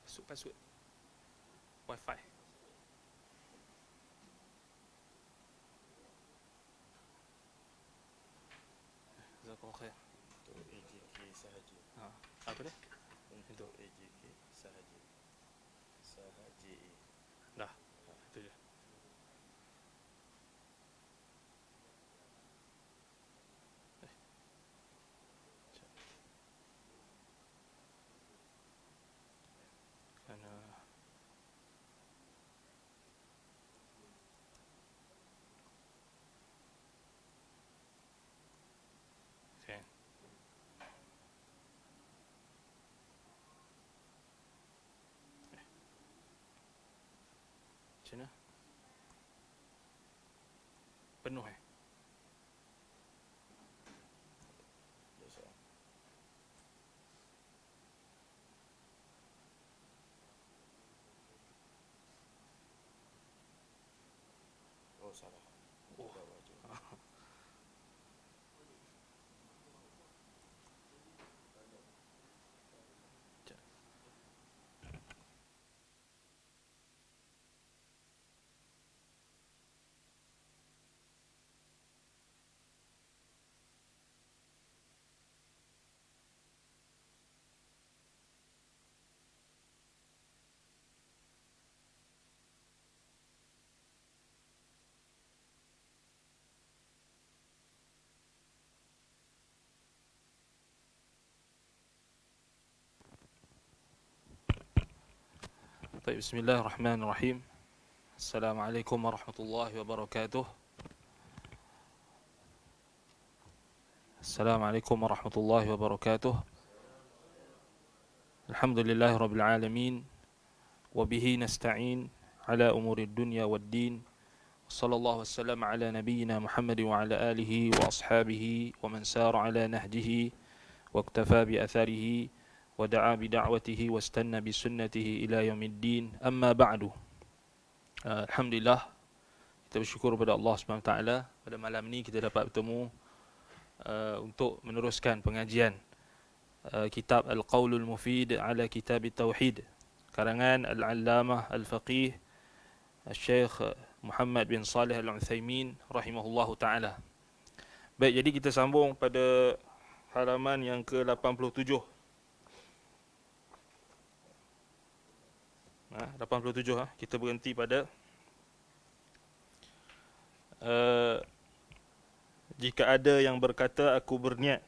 Password Wi-Fi. Jazakallah khair. Untuk AJK sahaja. Apa dia? Untuk AJK sahaja. Sahaja. Dah. Itu je. Kerana okay. Macam mana? Penuh Biasa. Oh, salah. Oh. Dah baca. Baik, bismillahirrahmanirrahim. Assalamualaikum warahmatullahi wabarakatuh. Assalamualaikum warahmatullahi wabarakatuh. Alhamdulillahi rabbil alamin. Wabihi nasta'in ala umurid dunya waddin. Sallallahu wasallam ala nabiyyina Muhammad wa ala alihi wa ashabihi wa man sara ala nahjihi wa iktafa bi atharihi wa da'a bi da'watihi wa istanna bi sunnatihi ila yaumiddin. Amma ba'du. Alhamdulillah, kita bersyukur kepada Allah SWT. Pada malam ini kita dapat bertemu untuk meneruskan pengajian kitab Al-Qawlul Mufid ala Kitab Tauhid, karangan Al-Allamah Al-Faqih Syekh Muhammad bin Salih Al-Uthaymin rahimahullahu ta'ala. Baik, jadi kita sambung pada halaman yang ke-87. 87, kita berhenti pada jika ada yang berkata aku berniat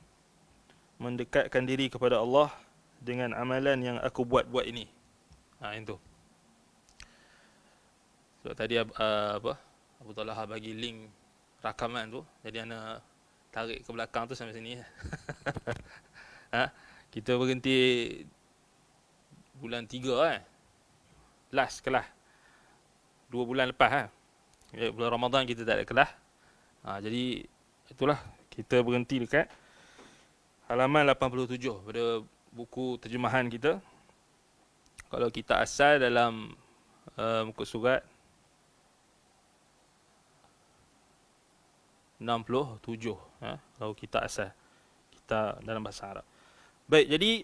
mendekatkan diri kepada Allah dengan amalan yang aku buat ini. Itu. Sebab tadi Abu Talha bagi link rakaman tu, jadi ana tarik ke belakang tu sampai sini. Kita berhenti bulan 3 last kelas 2 bulan lepas bulan Ramadan kita tak ada kelas. Jadi itulah, kita berhenti dekat halaman 87 pada buku terjemahan kita. Kalau kita asal dalam muka surat 67, kalau kita asal kita dalam bahasa Arab. Baik, jadi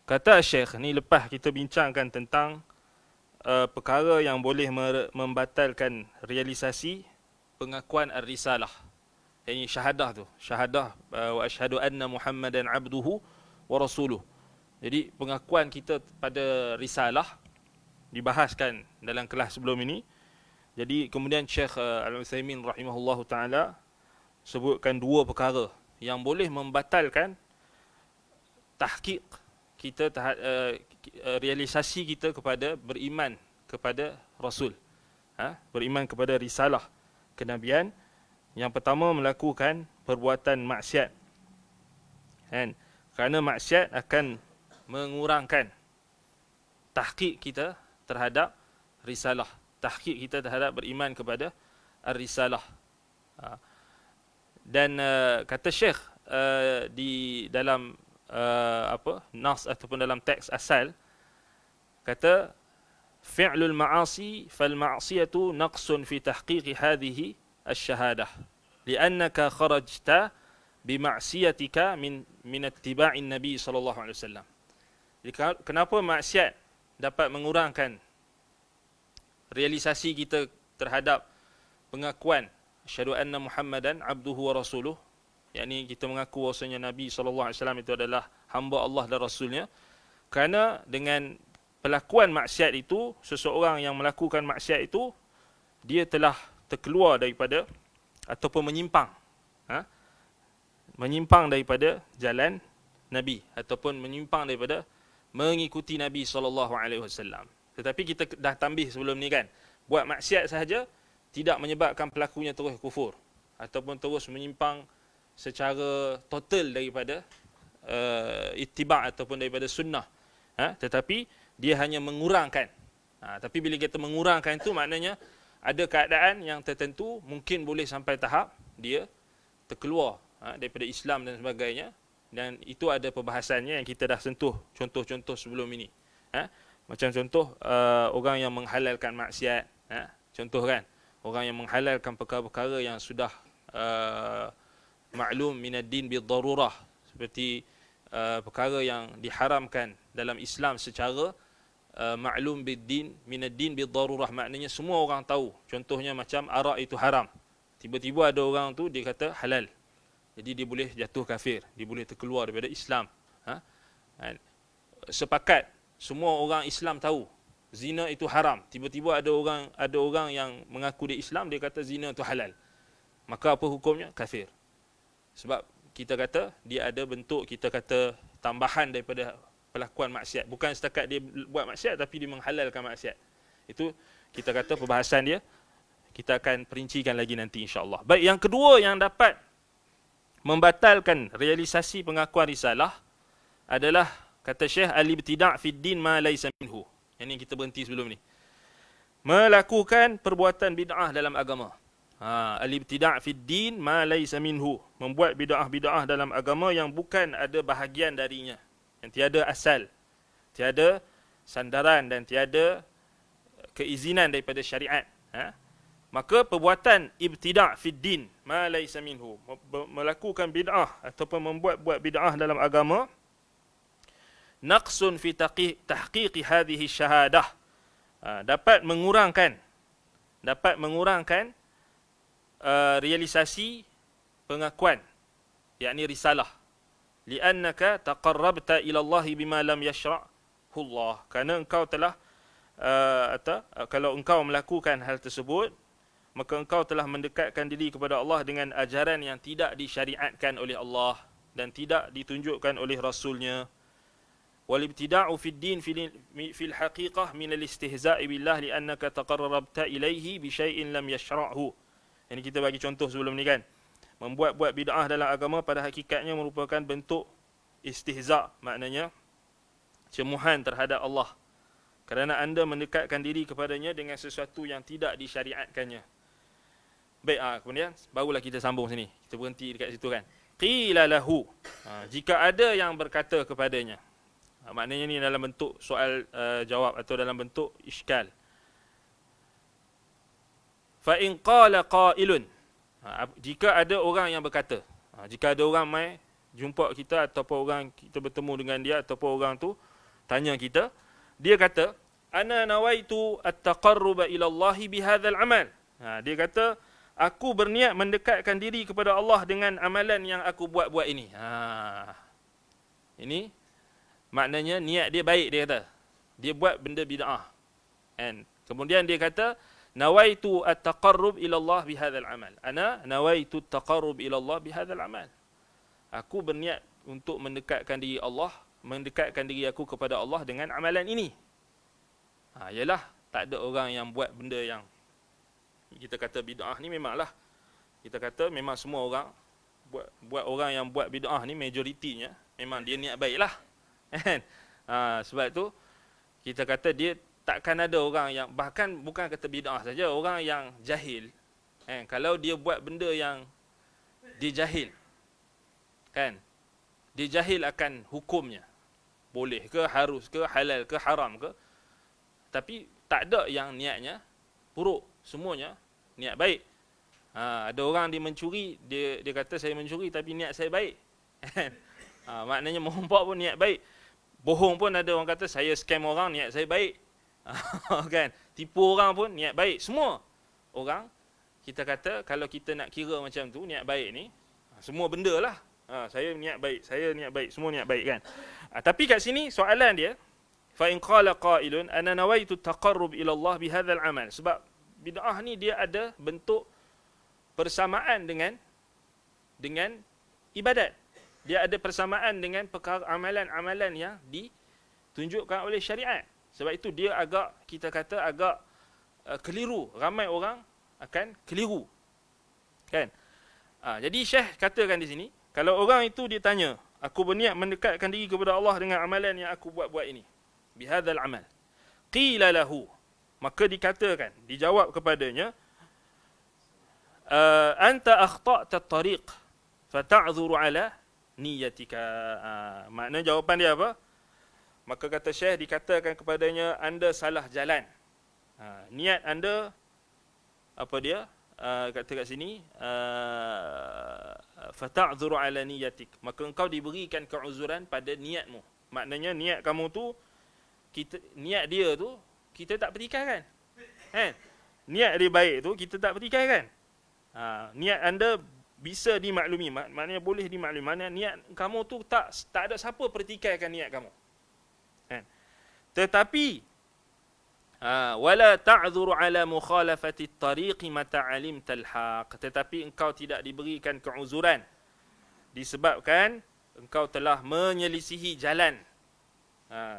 kata Syekh ni, lepas kita bincangkan tentang perkara yang boleh membatalkan realisasi pengakuan ar-risalah, yakni syahadah tu, syahadah wa asyhadu anna Muhammadan abduhu wa rasuluh. Jadi pengakuan kita pada risalah dibahaskan dalam kelas sebelum ini. Jadi kemudian Syekh Al-Uthaymin rahimahullahu ta'ala sebutkan 2 perkara yang boleh membatalkan tahqiq kita, realisasi kita kepada beriman kepada Rasul, beriman kepada risalah kenabian. Yang pertama, melakukan perbuatan maksiat, kerana maksiat akan mengurangkan tahqiq kita terhadap risalah, tahqiq kita terhadap beriman kepada ar-risalah. Dan kata Syekh di dalam nas ataupun dalam teks asal, kata fi'lul ma'asi fal ma'siyatu naqsun fi tahqiqi hadhihi asy-syahadah li'annaka kharajta bima'siyatika min ittiba'in Nabi sallallahu alaihi wasallam. Jadi kenapa maksiat dapat mengurangkan realisasi kita terhadap pengakuan asyhadu anna Muhammadan abduhu wa rasuluh, yakni kita mengaku bahwasanya Nabi sallallahu alaihi wasallam itu adalah hamba Allah dan rasulnya. Kerana dengan pelakuan maksiat itu, seseorang yang melakukan maksiat itu, dia telah terkeluar daripada ataupun menyimpang, menyimpang daripada jalan Nabi ataupun menyimpang daripada mengikuti Nabi SAW. Tetapi kita dah tambih sebelum ni kan, buat maksiat sahaja tidak menyebabkan pelakunya terus kufur ataupun terus menyimpang secara total daripada ittiba' ataupun daripada sunnah. Tetapi dia hanya mengurangkan. Tapi bila kita mengurangkan itu, maknanya ada keadaan yang tertentu mungkin boleh sampai tahap dia terkeluar daripada Islam dan sebagainya. Dan itu ada perbahasannya yang kita dah sentuh contoh-contoh sebelum ini. Macam contoh orang yang menghalalkan maksiat. Contoh kan, orang yang menghalalkan perkara-perkara yang sudah maklum minad din bid-darurah, seperti perkara yang diharamkan dalam Islam secara maklum bid-din minad din bid-darurah, maknanya semua orang tahu. Contohnya macam arak itu haram, tiba-tiba ada orang tu dia kata halal, jadi dia boleh jatuh kafir, dia boleh terkeluar daripada Islam. Sepakat semua orang Islam tahu zina itu haram, tiba-tiba ada orang yang mengaku dia Islam, dia kata zina itu halal, maka apa hukumnya? Kafir. Sebab kita kata dia ada bentuk, kita kata tambahan daripada pelakuan maksiat. Bukan setakat dia buat maksiat, tapi dia menghalalkan maksiat. Itu kita kata perbahasan dia, kita akan perincikan lagi nanti insya-Allah. Baik, yang kedua yang dapat membatalkan realisasi pengakuan risalah adalah, kata Syekh, al-ibtida' fid din ma laysa minhu. Yang ni kita berhenti sebelum ni. Melakukan perbuatan bid'ah dalam agama. Al-ibtida' fid din ma laysa minhu. Membuat bid'ah-bid'ah dalam agama yang bukan ada bahagian darinya, yang tiada asal, tiada sandaran dan tiada keizinan daripada syariat. Maka perbuatan ibtida' fid din ma laysa minhu, melakukan bid'ah ataupun membuat bid'ah dalam agama, naqsun fi tahqiqi hadhihi syahadah, dapat mengurangkan realisasi pengakuan, yakni risalah. Li'annaka taqarrabta ila Allah bima lam yashra'hu Allah. Kerana engkau telah kalau engkau melakukan hal tersebut, maka engkau telah mendekatkan diri kepada Allah dengan ajaran yang tidak disyariatkan oleh Allah dan tidak ditunjukkan oleh Rasulnya. Wal ibtida'u fid din fil haqiqah min al-istihza'i billah li'annaka taqarrabta ilaihi bi syai'in lam yashra'hu. Ini kita bagi contoh sebelum ni kan. Membuat bid'ah dalam agama pada hakikatnya merupakan bentuk istihza', maknanya cemuhan terhadap Allah, kerana anda mendekatkan diri kepadanya dengan sesuatu yang tidak disyariatkannya. Baik, kemudian barulah kita sambung sini. Kita berhenti dekat situ kan. Qila lahu, jika ada yang berkata kepadanya. Maknanya ni dalam bentuk soal jawab atau dalam bentuk iskal. Fa in qala qailun, jika ada orang yang berkata, jika ada orang mai jumpa kita ataupun orang kita bertemu dengan dia ataupun orang tu tanya kita, dia kata ana nawaitu at-taqarruba ila Allah bihadzal amal. Dia kata aku berniat mendekatkan diri kepada Allah dengan amalan yang aku buat ini. Ini maknanya niat dia baik, dia kata. Dia buat benda bid'ah. And kemudian dia kata nawaitu at-taqarrub ila Allah bihadzal amal. Ana nawaitu at-taqarrub ila Allah bihadzal amal. Aku berniat untuk mendekatkan diri Allah, mendekatkan diri aku kepada Allah dengan amalan ini. Yalah, tak ada orang yang buat benda yang kita kata bid'ah ni, memanglah kita kata memang semua orang buat orang yang buat bid'ah ni majoritinya memang dia niat baiklah. Kan? Sebab tu kita kata dia takkan ada orang yang, bahkan bukan kata bid'ah saja, orang yang jahil, kalau dia buat benda yang dia jahil, kan, dia jahil akan hukumnya, boleh ke, harus ke, halal ke, haram ke, tapi tak ada yang niatnya buruk, semuanya niat baik. Ada orang dia mencuri, dia kata saya mencuri tapi niat saya baik. Maknanya merompak pun niat baik. Bohong pun ada orang kata saya scam orang, niat saya baik. Kan? Tipu orang pun niat baik. Semua orang kita kata kalau kita nak kira macam tu, niat baik ni semua benda lah. Saya niat baik, semua niat baik kan. Tapi kat sini soalan dia, fa in qala qailun ana nawaitu taqarrub ila Allah bi hadzal amal. Sebab bid'ah ni dia ada bentuk persamaan dengan ibadat. Dia ada persamaan dengan perkara amalan-amalan yang ditunjukkan oleh syariat. Sebab itu dia kita kata agak keliru. Ramai orang akan keliru. Kan? Jadi Syekh katakan di sini, kalau orang itu ditanya, aku berniat mendekatkan diri kepada Allah dengan amalan yang aku buat ini. Bihadzal amal. Qila lahu. Maka dikatakan, dijawab kepadanya, anta akhta'ta at-tariq fata'dhuru ala niyatika. Makna jawapan dia apa? Maka kata Syekh, dikatakan kepadanya, anda salah jalan. Niat anda apa dia? Kata kat sini, fata'dhuru ala niyatik. Maka engkau diberikan keuzuran pada niatmu. Maknanya niat kamu tu, niat dia tu kita tak petikaikan. Kan? Niat dia baik tu kita tak petikaikan. Niat anda bisa dimaklumi, maknanya boleh dimaklumi. Maknanya niat kamu tu tak ada siapa pertikaikan niat kamu. Kan? Tetapi wala ta'dhuru ala mukhalafati at-tariq mata 'alimta al-haq. Tetapi engkau tidak diberikan keuzuran disebabkan engkau telah menyelisihi jalan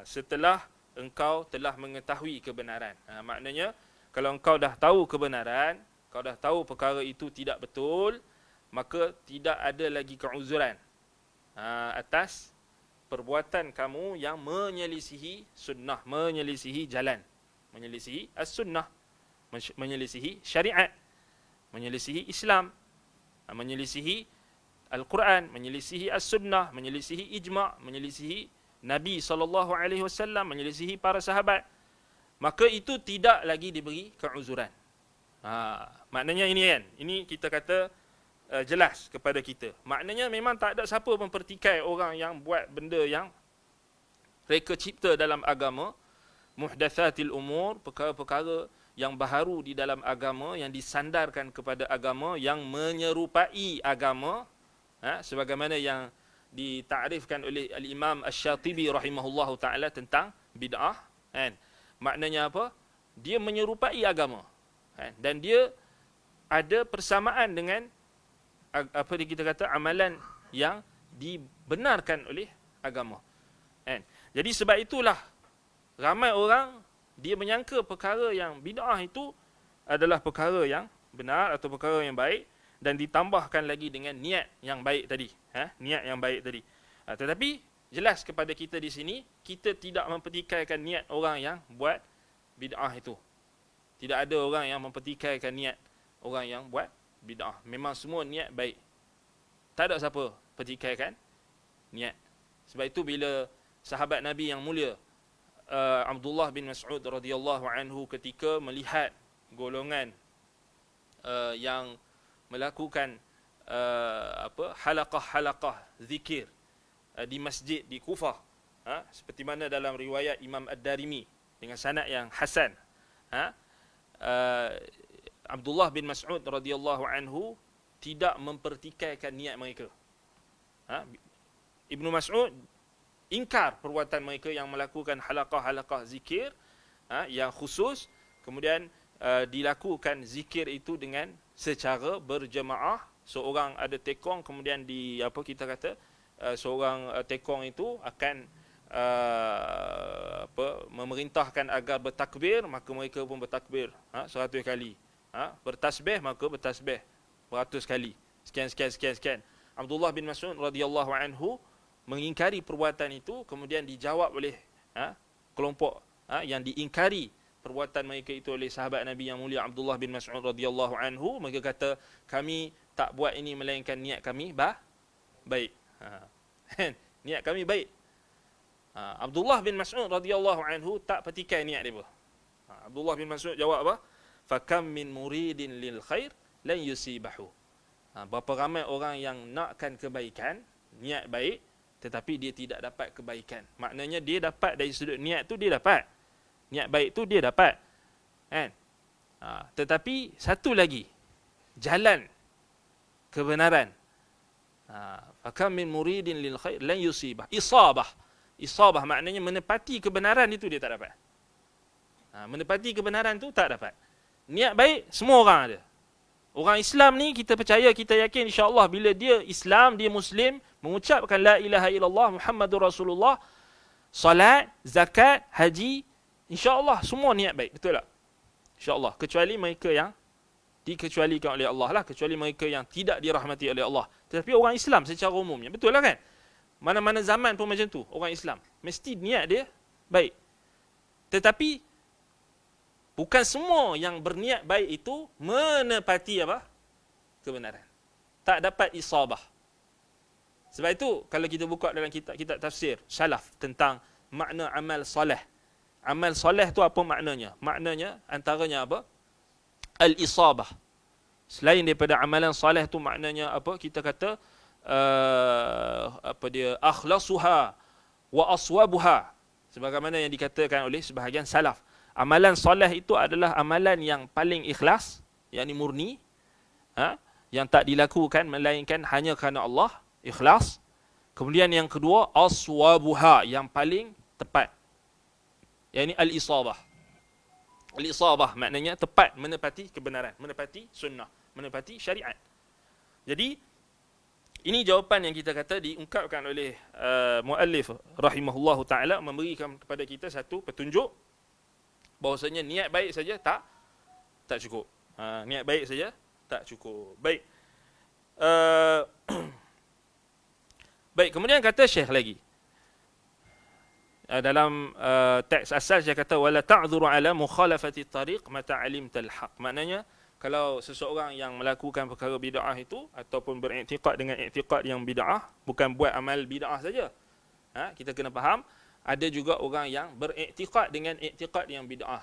setelah engkau telah mengetahui kebenaran. Maknanya kalau engkau dah tahu kebenaran, kau dah tahu perkara itu tidak betul, maka tidak ada lagi keuzuran atas perbuatan kamu yang menyelisihi sunnah, menyelisihi jalan, menyelisihi as-sunnah, menyelisihi syariat, menyelisihi Islam, menyelisihi Al-Quran, menyelisihi as-sunnah, menyelisihi ijma', menyelisihi Nabi SAW, menyelisihi para sahabat. Maka itu tidak lagi diberi keuzuran. Maknanya ini kan, ini kita kata jelas kepada kita. Maknanya memang tak ada siapa mempertikai orang yang buat benda yang reka cipta dalam agama, muhdatsatil umur, perkara-perkara yang baharu di dalam agama, yang disandarkan kepada agama, yang menyerupai agama, sebagaimana yang ditakrifkan oleh al-Imam Asy-Syatibi rahimahullahu taala tentang bid'ah, kan? Maknanya apa? Dia menyerupai agama, kan? Dan dia ada persamaan dengan apa kita kata amalan yang dibenarkan oleh agama, kan? Jadi sebab itulah ramai orang dia menyangka perkara yang bid'ah itu adalah perkara yang benar atau perkara yang baik, dan ditambahkan lagi dengan niat yang baik tadi, niat yang baik tadi. Tetapi jelas kepada kita di sini, kita tidak mempertikaikan niat orang yang buat bid'ah itu. Tidak ada orang yang mempertikaikan niat orang yang buat bid'ah. Memang semua niat baik. Tak ada siapa pertikaikan niat. Sebab itu bila sahabat Nabi yang mulia Abdullah bin Mas'ud radhiyallahu anhu ketika melihat golongan yang melakukan halaqah-halaqah zikir di masjid di Kufah, seperti mana dalam riwayat Imam Ad-Darimi dengan sanad yang hasan, Abdullah bin Mas'ud radhiyallahu anhu tidak mempertikaikan niat mereka. Ibnu Mas'ud ingkar perbuatan mereka yang melakukan halaqah-halaqah zikir yang khusus, kemudian dilakukan zikir itu dengan secara berjemaah. Seorang ada tekong, kemudian kita kata seorang tekong itu akan memerintahkan agar bertakbir, maka mereka pun bertakbir 100 kali. Bertasbih, maka bertasbih beratus kali. Sekian. Abdullah bin Mas'ud radhiyallahu anhu mengingkari perbuatan itu, kemudian dijawab oleh kelompok yang diingkari perbuatan mereka itu oleh sahabat Nabi yang mulia Abdullah bin Mas'ud radhiyallahu anhu. Mereka kata, kami tak buat ini melainkan niat kami baik. Niat kami baik. Abdullah bin Mas'ud radhiyallahu anhu tak petikai niat dia. Abdullah bin Mas'ud jawab apa? Fakam min muridin lil khair lan yusibahu. Berapa ramai orang yang nakkan kebaikan, niat baik, tetapi dia tidak dapat kebaikan. Maknanya dia dapat dari sudut niat tu, dia dapat. Niat baik tu dia dapat. Kan? Tetapi satu lagi, jalan kebenaran. Fakam min muridin lil khair lan yusibah. Isabah maknanya menepati kebenaran itu dia tak dapat. Menepati kebenaran tu tak dapat. Niat baik semua orang ada. Orang Islam ni kita percaya, kita yakin insya-Allah bila dia Islam, dia Muslim, mengucapkan la ilaha illallah Muhammadur Rasulullah, salat, zakat, haji, insya-Allah semua niat baik, betul tak? Insya-Allah, kecuali mereka yang dikecualikan oleh Allah lah, kecuali mereka yang tidak dirahmati oleh Allah. Tetapi orang Islam secara umumnya, betul lah kan? Mana-mana zaman pun macam tu, orang Islam mesti niat dia baik. Tetapi bukan semua yang berniat baik itu menepati apa? Kebenaran. Tak dapat isabah. Sebab itu kalau kita buka dalam kitab tafsir salaf tentang makna amal soleh. Amal soleh tu apa maknanya? Maknanya antaranya apa? Al-isabah. Selain daripada amalan soleh tu maknanya apa? Kita kata akhlasuha wa aswabuha. Sebagaimana yang dikatakan oleh sebahagian salaf. Amalan soleh itu adalah amalan yang paling ikhlas, yakni murni, yang tak dilakukan melainkan hanya kerana Allah, ikhlas. Kemudian yang kedua, aswabuha, yang paling tepat, yakni al-isabah. Al-isabah maknanya tepat, menepati kebenaran, menepati sunnah, menepati syariat. Jadi, ini jawapan yang kita kata diungkapkan oleh muallif rahimahullahu ta'ala, memberikan kepada kita satu petunjuk bahawasanya niat baik saja tak cukup. Niat baik saja tak cukup. Baik. Baik, kemudian kata Syekh lagi. Dalam teks asal dia kata wala ta'dhuru ala mukhalafati tariq mata alimtal haq. Maknanya kalau seseorang yang melakukan perkara bid'ah itu ataupun beriktikad dengan iktikad yang bid'ah, bukan buat amal bid'ah saja. Kita kena faham, ada juga orang yang beriktikad dengan iktikad yang bid'ah.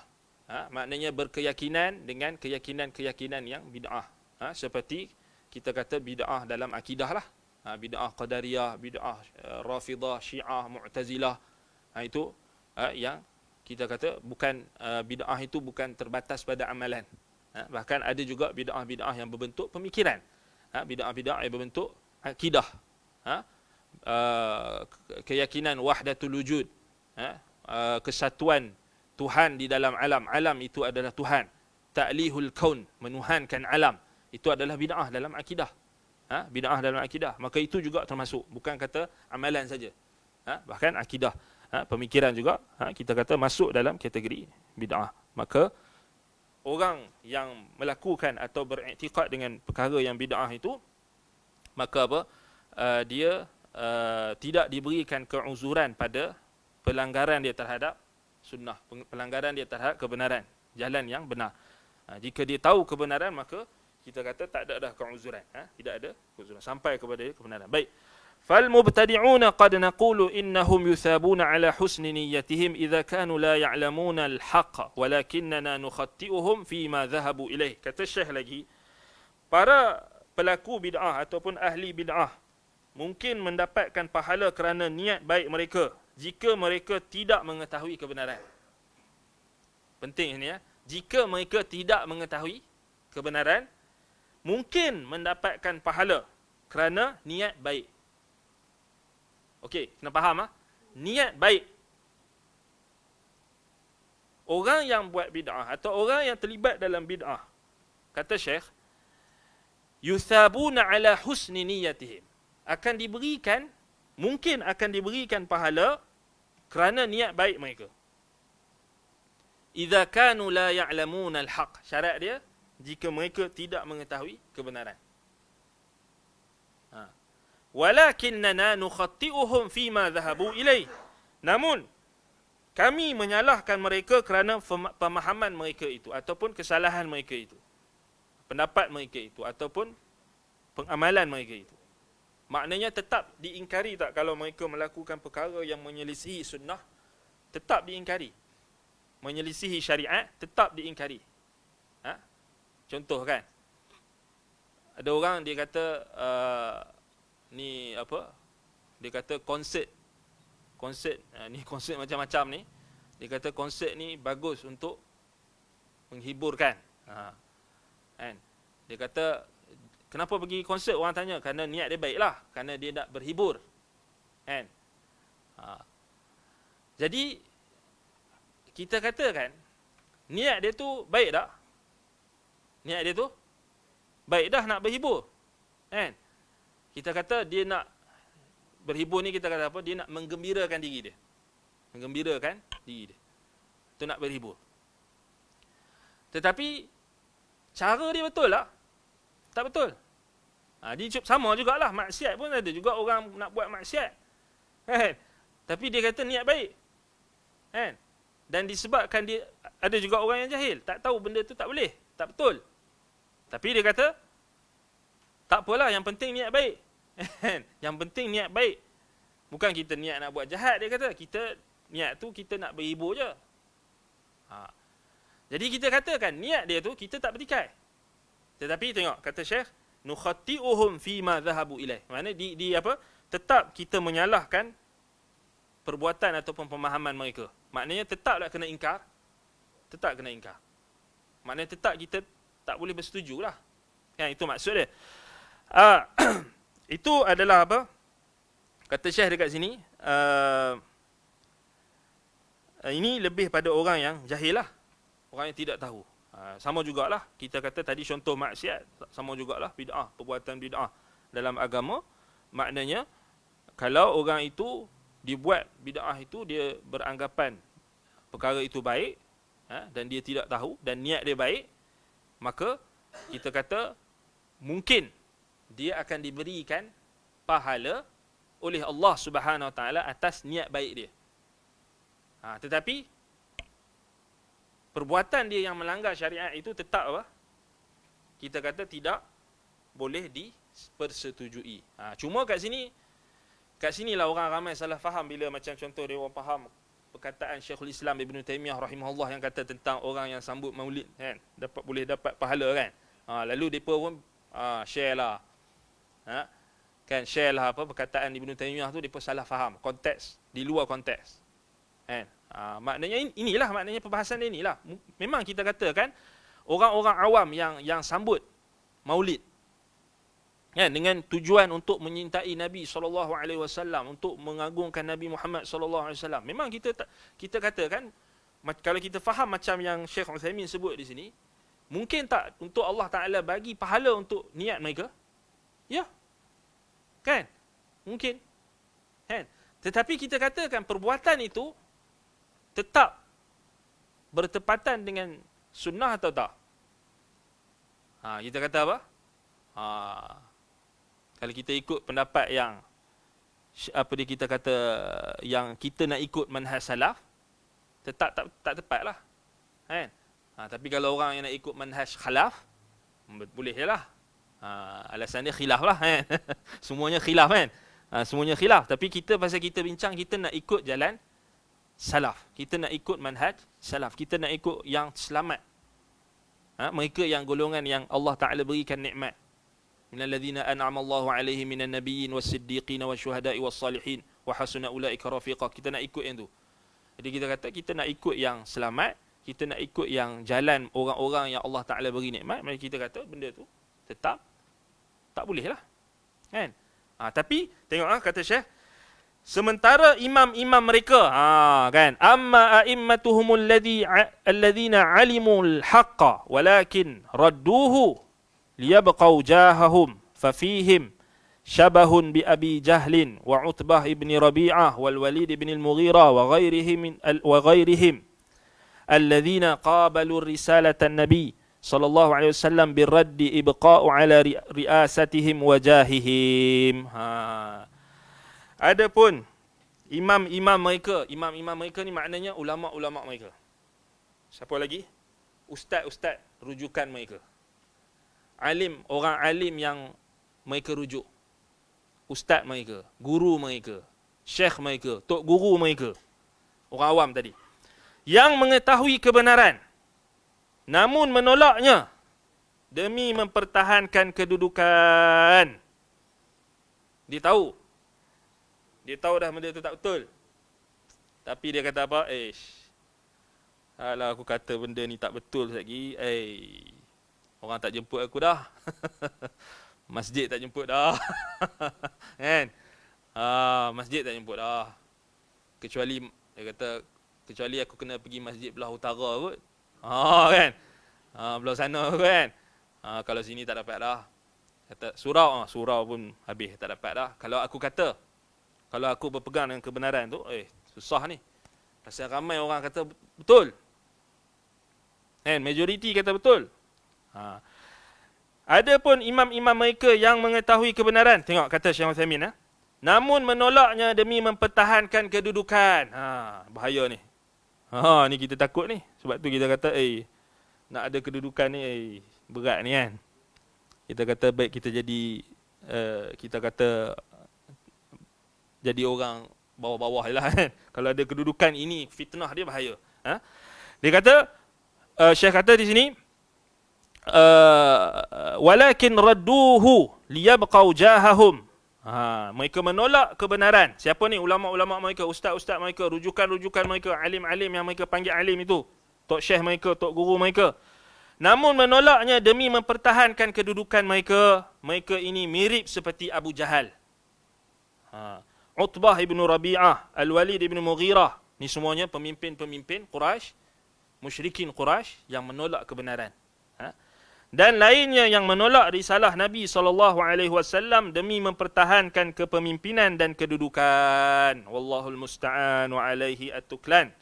Maknanya berkeyakinan dengan keyakinan-keyakinan yang bid'ah. Seperti kita kata bid'ah dalam akidah lah. Bid'ah qadariyah, bid'ah rafidah, syiah, mu'tazilah. Itu yang kita kata bukan bid'ah itu bukan terbatas pada amalan. Bahkan ada juga bid'ah-bid'ah yang berbentuk pemikiran. Bid'ah-bid'ah yang berbentuk akidah. Keyakinan wahdatul wujud, kesatuan Tuhan di dalam alam. Alam itu adalah Tuhan. Ta'lihul kaun, menuhankan alam. Itu adalah bid'ah dalam akidah. Bid'ah dalam akidah. Maka itu juga termasuk. Bukan kata amalan saja. Bahkan akidah. Pemikiran juga kita kata masuk dalam kategori bid'ah. Maka orang yang melakukan atau beriktikad dengan perkara yang bid'ah itu, maka apa? Dia tidak diberikan keuzuran pada pelanggaran dia terhadap sunnah, pelanggaran dia terhadap kebenaran, jalan yang benar. Jika dia tahu kebenaran, maka kita kata tak ada dah keuzuran. Tidak ada keuzuran sampai kepada kebenaran. Baik. Fal mubtadi'una qad naqulu innahum yuthabuna ala husni niyyatihim idza kanu la ya'lamuna al-haqq walakinna nukhatti'uhum fi ma dhahabu ilaih. Kata Syekh lagi, para pelaku bid'ah ataupun ahli bid'ah mungkin mendapatkan pahala kerana niat baik mereka jika mereka tidak mengetahui kebenaran. Penting ini ya. Jika mereka tidak mengetahui kebenaran, mungkin mendapatkan pahala kerana niat baik. Okey, kena faham niat baik. Orang yang buat bid'ah atau orang yang terlibat dalam bid'ah, kata Syekh, yuthabuna ala husni niyyatihim, akan diberikan, mungkin akan diberikan pahala kerana niat baik mereka. Idza kanu la ya'lamuna al-haq. Syarat dia jika mereka tidak mengetahui kebenaran. Walakinnana nukhatti'uhum fima dhahabu ilaih. Namun kami menyalahkan mereka kerana pemahaman mereka itu ataupun kesalahan mereka itu. Pendapat mereka itu ataupun pengamalan mereka itu. Maknanya tetap diingkari tak kalau mereka melakukan perkara yang menyelisihi sunnah, tetap diingkari. Menyelisihi syariat tetap diingkari. Contoh kan, ada orang dia kata ni apa? Dia kata konsert ni konsert macam-macam ni. Dia kata konsert ni bagus untuk menghiburkan. Kan? Dia kata kenapa pergi konsert, orang tanya, kerana niat dia baik lah, kerana dia nak berhibur. Kan? Jadi kita katakan niat dia tu baik tak? Niat dia tu baik dah, nak berhibur. Kan? Kita kata dia nak berhibur ni, kita kata apa? Dia nak menggembirakan diri dia. Menggembirakan diri dia. Itu nak berhibur. Tetapi cara dia betul tak? Tak betul. Dia sama jugalah, maksiat pun ada juga orang nak buat maksiat. Kan? Tapi dia kata niat baik. Kan? Dan disebabkan dia, ada juga orang yang jahil, tak tahu benda tu tak boleh, tak betul. Tapi dia kata tak apalah, yang penting niat baik. Yang penting niat baik. Bukan kita niat nak buat jahat, dia kata. Kita niat tu kita nak berhibur je. Jadi kita katakan niat dia tu kita tak bertikai. Tetapi tengok kata Syekh, nukhati'uhum fima dhahabu ilaih. Maksudnya di apa? Tetap kita menyalahkan perbuatan ataupun pemahaman mereka. Maknanya tetap tak kena ingkar. Tetap kena ingkar. Maknanya tetap kita tak boleh bersetuju lah. Kan, itu maksud dia. Itu adalah apa? Kata Syekh dekat sini, ini lebih pada orang yang jahil lah. Orang yang tidak tahu. Sama jugalah, kita kata tadi contoh maksiat, sama jugalah bid'ah, perbuatan bid'ah dalam agama. Maknanya, kalau orang itu dibuat bid'ah itu, dia beranggapan perkara itu baik, dan dia tidak tahu, dan niat dia baik, maka kita kata mungkin dia akan diberikan pahala oleh Allah Subhanahu Wa Taala atas niat baik dia. Tetapi perbuatan dia yang melanggar syariat itu tetap apa? Kita kata tidak boleh dipersetujui. Cuma kat sinilah orang ramai salah faham bila macam contoh dia orang faham perkataan Syekhul Islam Ibn Taymiyah rahimahullah yang kata tentang orang yang sambut maulid, kan, boleh dapat pahala, kan. Lalu depa pun share lah. Kan, share lah apa perkataan Ibn Taymiyah tu, depa salah faham konteks, di luar konteks. Kan? Maknanya inilah maknanya perbahasan dia inilah. Memang kita katakan orang-orang awam yang sambut maulid, kan, dengan tujuan untuk menyintai Nabi SAW, untuk mengagungkan Nabi Muhammad SAW. Memang kita katakan, kalau kita faham macam yang Syekh Uthaymin sebut di sini, mungkin tak untuk Allah Ta'ala bagi pahala untuk niat mereka? Ya. Kan? Mungkin. Kan? Tetapi kita katakan perbuatan itu tetap bertepatan dengan sunnah atau tak? Kita kata apa? Kalau kita ikut pendapat yang kita kata yang kita nak ikut manhaj salaf, tetap tak tepat lah. Kan? Tapi kalau orang yang nak ikut manhaj khalaf, boleh je lah. Alasan dia khilaf lah. Kan? Semuanya khilaf, kan? Semuanya khilaf. Tapi kita pasal kita bincang, kita nak ikut jalan salaf. Kita nak ikut manhaj salaf. Kita nak ikut yang selamat. Mereka yang golongan yang Allah Ta'ala berikan nikmat. Minal ladzina an'ama Allahu 'alaihim minan nabiyyin was-siddiqin wasyuhada'i was-salihin wa hasuna ulaika rafiqa. Kita nak ikut yang tu. Jadi kita kata kita nak ikut yang selamat, kita nak ikut yang jalan orang-orang yang Allah Ta'ala beri nikmat. Maka kita kata benda tu tetap tak boleh lah. Kan? Tapi tengoklah kata Syekh, sementara imam-imam mereka, kan, amma a'immatuhumul ladzina 'alimul haqqa walakin radduhu liyabqau jahahum fafihim syabahun bi Abi Jahlin wa Utbah ibn Rabi'ah wal Walid ibn al-Mughirah wa ghairihim alladzina qabalu risalatan nabi sallallahu alaihi wasallam birraddi ibqa'u ala riasatihim wa jahihim. Adapun imam-imam mereka ni maknanya ulama-ulama mereka. Siapa lagi? Ustaz-ustaz rujukan mereka. Orang alim yang mereka rujuk. Ustaz mereka, guru mereka, syekh mereka, tok guru mereka. Orang awam tadi. Yang mengetahui kebenaran namun menolaknya demi mempertahankan kedudukan. Dia tahu dah benda tu tak betul. Tapi dia kata apa? Alah aku kata benda ni tak betul lagi. Orang tak jemput aku dah. Masjid tak jemput dah. Kan? Masjid tak jemput dah. Kecuali dia kata kecuali aku kena pergi masjid belah utara kot. Kan? Belah sana kot kan. Kalau sini tak dapat dah. Kata surau pun habis tak dapat dah. Kalau aku berpegang dengan kebenaran tu, susah ni. Pasal ramai orang kata betul. Kan? Majoriti kata betul. Ada pun imam-imam mereka yang mengetahui kebenaran. Tengok kata Syekh Uthaymin. Namun menolaknya demi mempertahankan kedudukan. Bahaya ni. Ni kita takut ni. Sebab tu kita kata, nak ada kedudukan ni, berat ni kan. Kita kata baik kita jadi, jadi orang bawah-bawah lah kan. Kalau ada kedudukan ini, fitnah dia bahaya. Dia kata, Syekh kata di sini, walakin radduhu liyabqau jahahum. Mereka menolak kebenaran. Siapa ni? Ulama-ulama mereka, ustaz-ustaz mereka, rujukan-rujukan mereka, alim-alim yang mereka panggil alim itu, tok syekh mereka, tok guru mereka. Namun menolaknya demi mempertahankan kedudukan mereka. Mereka ini mirip seperti Abu Jahal, Utbah ibn Rabi'ah, Al-Walid ibn Mughirah. Ni semuanya pemimpin-pemimpin Quraisy, musyrikin Quraisy yang menolak kebenaran. Dan lainnya yang menolak risalah Nabi SAW demi mempertahankan kepemimpinan dan kedudukan. Wallahul musta'an wa alaihi at-tuklan.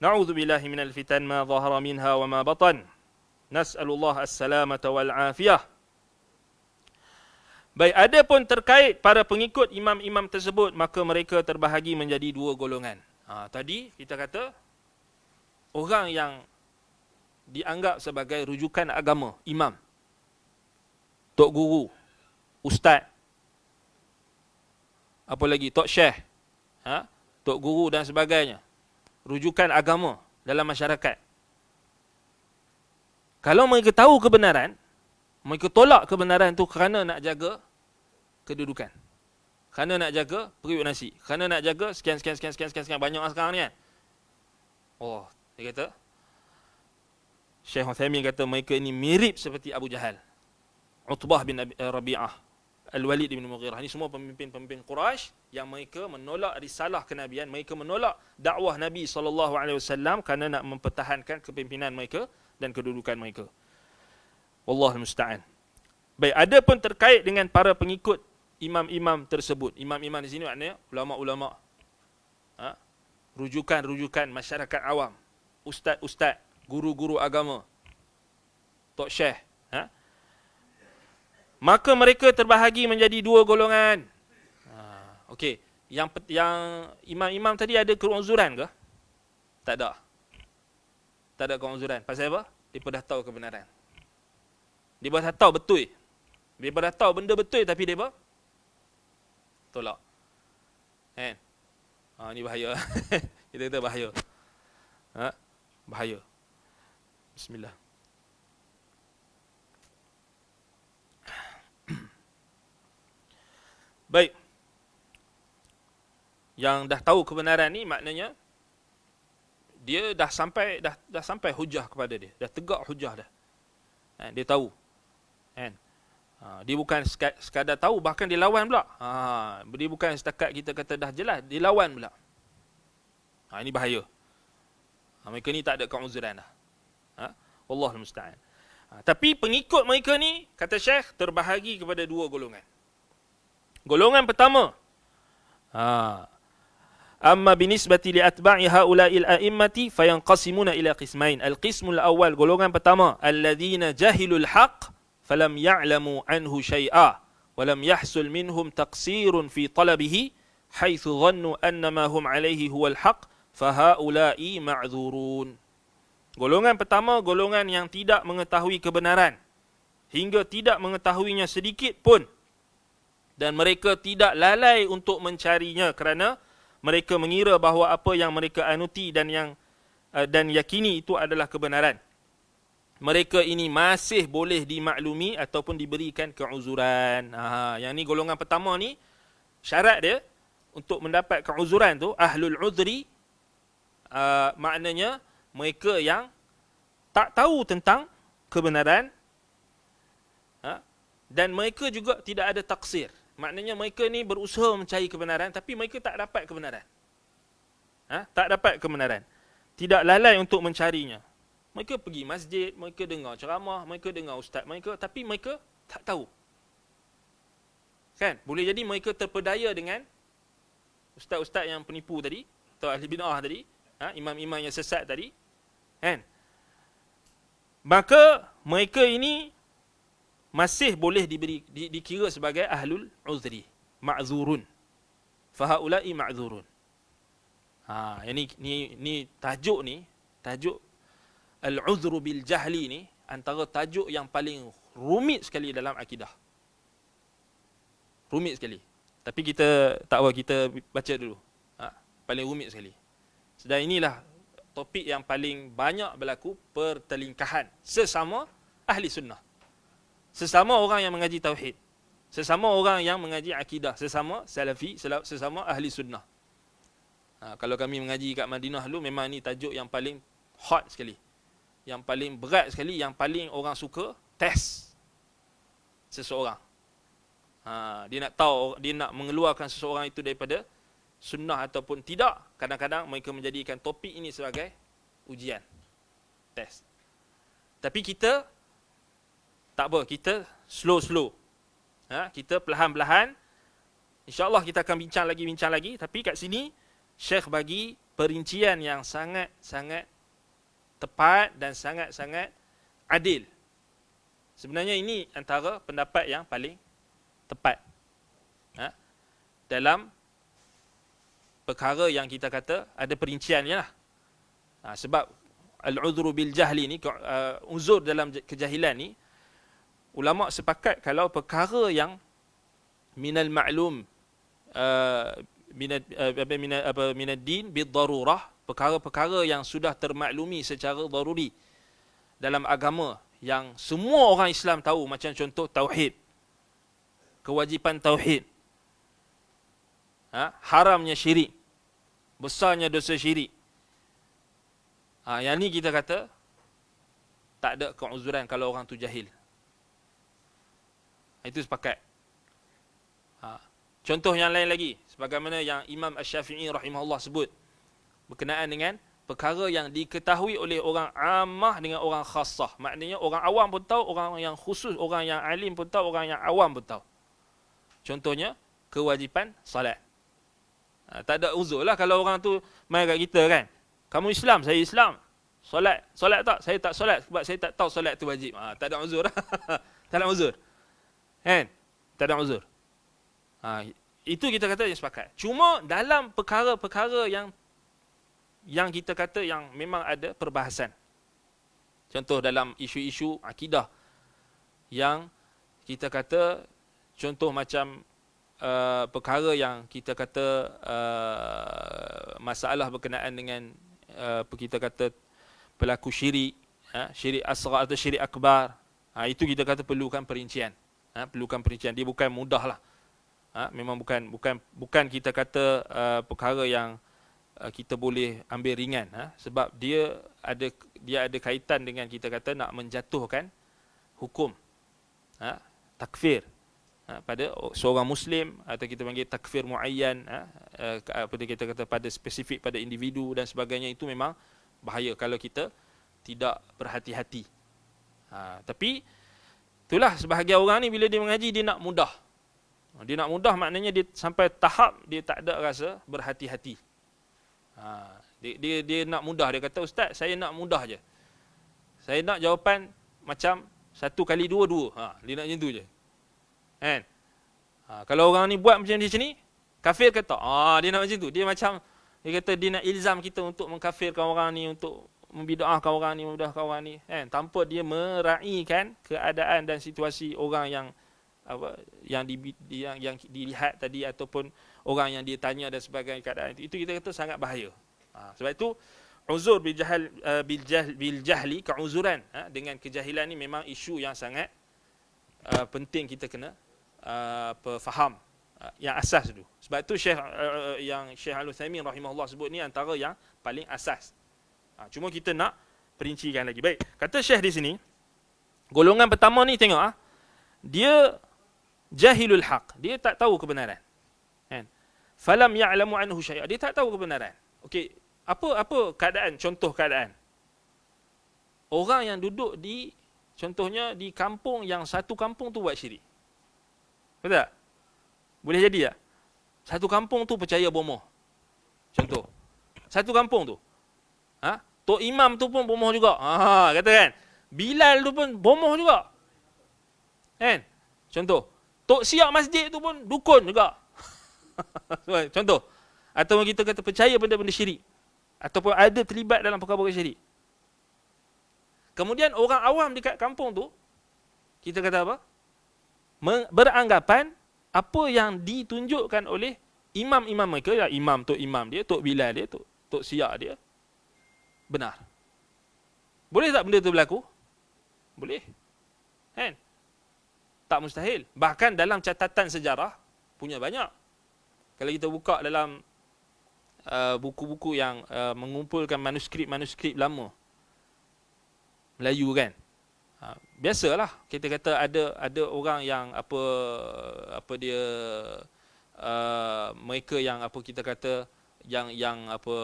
Na'udzubillahi minal fitan ma zahara minha wa ma batan. Nas'alullah as-salamata wal afiyah. Baik, ada pun terkait para pengikut imam-imam tersebut, maka mereka terbahagi menjadi dua golongan. Tadi kita kata orang yang dianggap sebagai rujukan agama, imam, tok guru, ustaz, apa lagi, tok syekh, tok guru dan sebagainya, rujukan agama dalam masyarakat. Kalau mereka tahu kebenaran, mereka tolak kebenaran tu kerana nak jaga kedudukan, kerana nak jaga periuk nasi, kerana nak jaga sekian banyak orang sekarang ni kan. Dia kata, Syekh Uthaymin kata mereka ini mirip seperti Abu Jahal, Utbah bin Rabi'ah, Al-Walid bin Mughirah. Ini semua pemimpin-pemimpin Quraisy yang mereka menolak risalah kenabian, mereka menolak dakwah Nabi SAW kerana nak mempertahankan kepimpinan mereka dan kedudukan mereka. Wallahul musta'an. Baik, ada pun terkait dengan para pengikut imam-imam tersebut. Imam-imam di sini maknanya ulama-ulama, rujukan-rujukan masyarakat awam, ustaz-ustaz, guru-guru agama, tok syekh. Maka mereka terbahagi menjadi dua golongan. Okey, yang imam-imam tadi ada keuzuran ke? Tak ada. Tak ada keuzuran. Pasal apa? Mereka dah tahu kebenaran. Mereka dah tahu betul. Mereka dah tahu benda betul tapi mereka tolak. Kan? Ni bahaya. Kita kata bahaya. Bahaya. Bismillah. Baik. Yang dah tahu kebenaran ni maknanya dia dah sampai hujah kepada dia. Dah tegak hujah dah. Dia tahu. Kan? Dia bukan sekadar tahu, bahkan dia lawan pula. Dia bukan setakat kita kata dah jelas, dia lawan pula. Ini bahaya. Mereka ni tak ada keuzuran dah. Wallahul musta'an. Tapi pengikut mereka ni, kata Syekh, terbahagi kepada dua golongan. Golongan pertama, amma binisbati li atba'i haula'il a'immati fayanqasimuna ila qismain. Al-qismul awal, golongan pertama, alladhina jahilul haqq falam ya'lamu anhu syai'a wa lam yahsul minhum taqsirun fi talabihi haitsu dhannu annama hum alayhi huwal haqq fa haula'i ma'dzurun. Golongan pertama, golongan yang tidak mengetahui kebenaran hingga tidak mengetahuinya sedikit pun, dan mereka tidak lalai untuk mencarinya kerana mereka mengira bahawa apa yang mereka anuti dan yakini itu adalah kebenaran. mereka ini masih boleh dimaklumi ataupun diberikan keuzuran. Yang ni golongan pertama ni, syarat dia untuk mendapat keuzuran tu, ahlul uzri, maknanya mereka yang tak tahu tentang kebenaran, dan mereka juga tidak ada taksir. Maknanya mereka ni berusaha mencari kebenaran tapi mereka tak dapat kebenaran. Tak dapat kebenaran. Tidak lalai untuk mencarinya. Mereka pergi masjid, mereka dengar ceramah, mereka dengar ustaz mereka, tapi mereka tak tahu. Kan? Boleh jadi mereka terpedaya dengan ustaz-ustaz yang penipu tadi, atau ahli bid'ah tadi, imam-imam yang sesat tadi. Kan? Maka mereka ini masih boleh dikira sebagai ahlul uzri, ma'zurun. Fahaula'i ma'zurun. Ni tajuk al-uzru bil jahli ni antara tajuk yang paling rumit sekali dalam akidah. Rumit sekali. Tapi kita tak apa, kita baca dulu. Paling rumit sekali. Sedang inilah topik yang paling banyak berlaku pertelingkahan sesama ahli sunnah. Sesama orang yang mengaji tauhid. Sesama orang yang mengaji akidah. Sesama salafi, sesama ahli sunnah. Kalau kami mengaji kat Madinah dulu, memang ni tajuk yang paling hot sekali. Yang paling berat sekali, yang paling orang suka test seseorang. Dia nak tahu, dia nak mengeluarkan seseorang itu daripada sunnah ataupun tidak. Kadang-kadang mereka menjadikan topik ini sebagai ujian, test. Tapi kita tak apa, kita slow-slow. Kita perlahan-lahan. InsyaAllah kita akan bincang lagi. Tapi kat sini, Syekh bagi perincian yang sangat-sangat tepat dan sangat-sangat adil. Sebenarnya ini antara pendapat yang paling tepat. Dalam perkara yang kita kata ada perinciannya lah. Sebab al-udhru bil jahli ni, uzur dalam kejahilan ni, ulama sepakat kalau perkara yang minal ma'lum minad din bid darurah, perkara-perkara yang sudah termaklumi secara daruri dalam agama, yang semua orang Islam tahu, macam contoh tauhid, kewajipan tauhid, haramnya syirik, besarnya dosa syirik. Yang ni kita kata tak ada keuzuran kalau orang tu jahil. Itu sepakat. Contoh yang lain lagi, sebagaimana yang Imam Asy-Syafi'i rahimahullah sebut berkenaan dengan perkara yang diketahui oleh orang ammah dengan orang khassah. Maknanya orang awam pun tahu, orang yang khusus, orang yang alim pun tahu, orang yang awam pun tahu. Contohnya kewajipan salat. Tak ada uzur lah kalau orang tu mai kat kita kan. Kamu Islam, saya Islam. Solat tak? Saya tak solat sebab saya tak tahu solat tu wajib. Tak ada uzur. Tak ada uzur. Kan? Tak ada uzur. Itu kita kata yang sepakat. Cuma dalam perkara-perkara yang kita kata yang memang ada perbahasan. Contoh dalam isu-isu akidah yang kita kata, contoh macam perkara yang kita kata masalah berkenaan dengan kita kata pelaku syirik, syirik asghar atau syirik akbar. Itu kita kata perlukan perincian. Perlukan perincian. Dia bukan mudah lah. Memang bukan kita kata perkara yang kita boleh ambil ringan, sebab dia ada kaitan dengan kita kata nak menjatuhkan hukum takfir pada seorang Muslim, atau kita panggil takfir muayyan, apa kita kata pada spesifik pada individu dan sebagainya. Itu memang bahaya kalau kita tidak berhati-hati. Tapi itulah sebahagian orang ni bila dia mengaji dia nak mudah. Dia nak mudah maknanya dia sampai tahap dia tak ada rasa berhati-hati. Dia nak mudah. Dia kata, Ustaz, saya nak mudah je. Saya nak jawapan macam 1 kali 2, 2. Dia nak macam tu je. Kan? Kalau orang ni buat macam ni, kafir ke tak? Dia nak macam tu. Dia macam, dia kata dia nak ilzam kita untuk mengkafirkan orang ni, untuk membid'ahkan orang ni, memudahkan orang ni. Kan? Tanpa dia meraihkan keadaan dan situasi orang yang dilihat tadi, ataupun orang yang dia tanya dan sebagainya keadaan itu kita kata sangat bahaya. Sebab itu uzur bil jahli, keuzuran dengan kejahilan ni memang isu yang sangat penting kita kena faham yang asas dulu. Sebab tu yang Syekh Al-Utsaimin rahimahullah sebut ni antara yang paling asas. Cuma kita nak perincikan lagi. Baik, kata Syekh di sini, golongan pertama ni tengok dia jahilul haq, dia tak tahu kebenaran. Kan? Falam ya'lamu anhu syai'a, dia tak tahu kebenaran. Okey, apa keadaan, contoh keadaan. Orang yang duduk di, contohnya di kampung yang satu kampung tu buat syirik. Betul tak? Boleh jadi tak? Satu kampung tu percaya bomoh. Contoh. Satu kampung tu. Tok Imam tu pun bomoh juga. Kata kan? Bilal tu pun bomoh juga. Kan? Contoh. Tok siap masjid tu pun dukun juga. Contoh. Atau kita kata percaya benda-benda syirik. Ataupun ada terlibat dalam perkara-perkara syirik. Kemudian orang awam dekat kampung tu, kita kata apa? Beranggapan apa yang ditunjukkan oleh imam-imam mereka, ya imam, Tok Imam dia, Tok Bilal dia, Tok Siak dia, benar. Boleh tak benda tu berlaku? Boleh. Kan? Tak mustahil. Bahkan dalam catatan sejarah, punya banyak. Kalau kita buka dalam buku-buku yang mengumpulkan manuskrip-manuskrip lama Melayu kan, biasalah kita kata ada orang yang apa dia mereka yang apa kita kata yang apa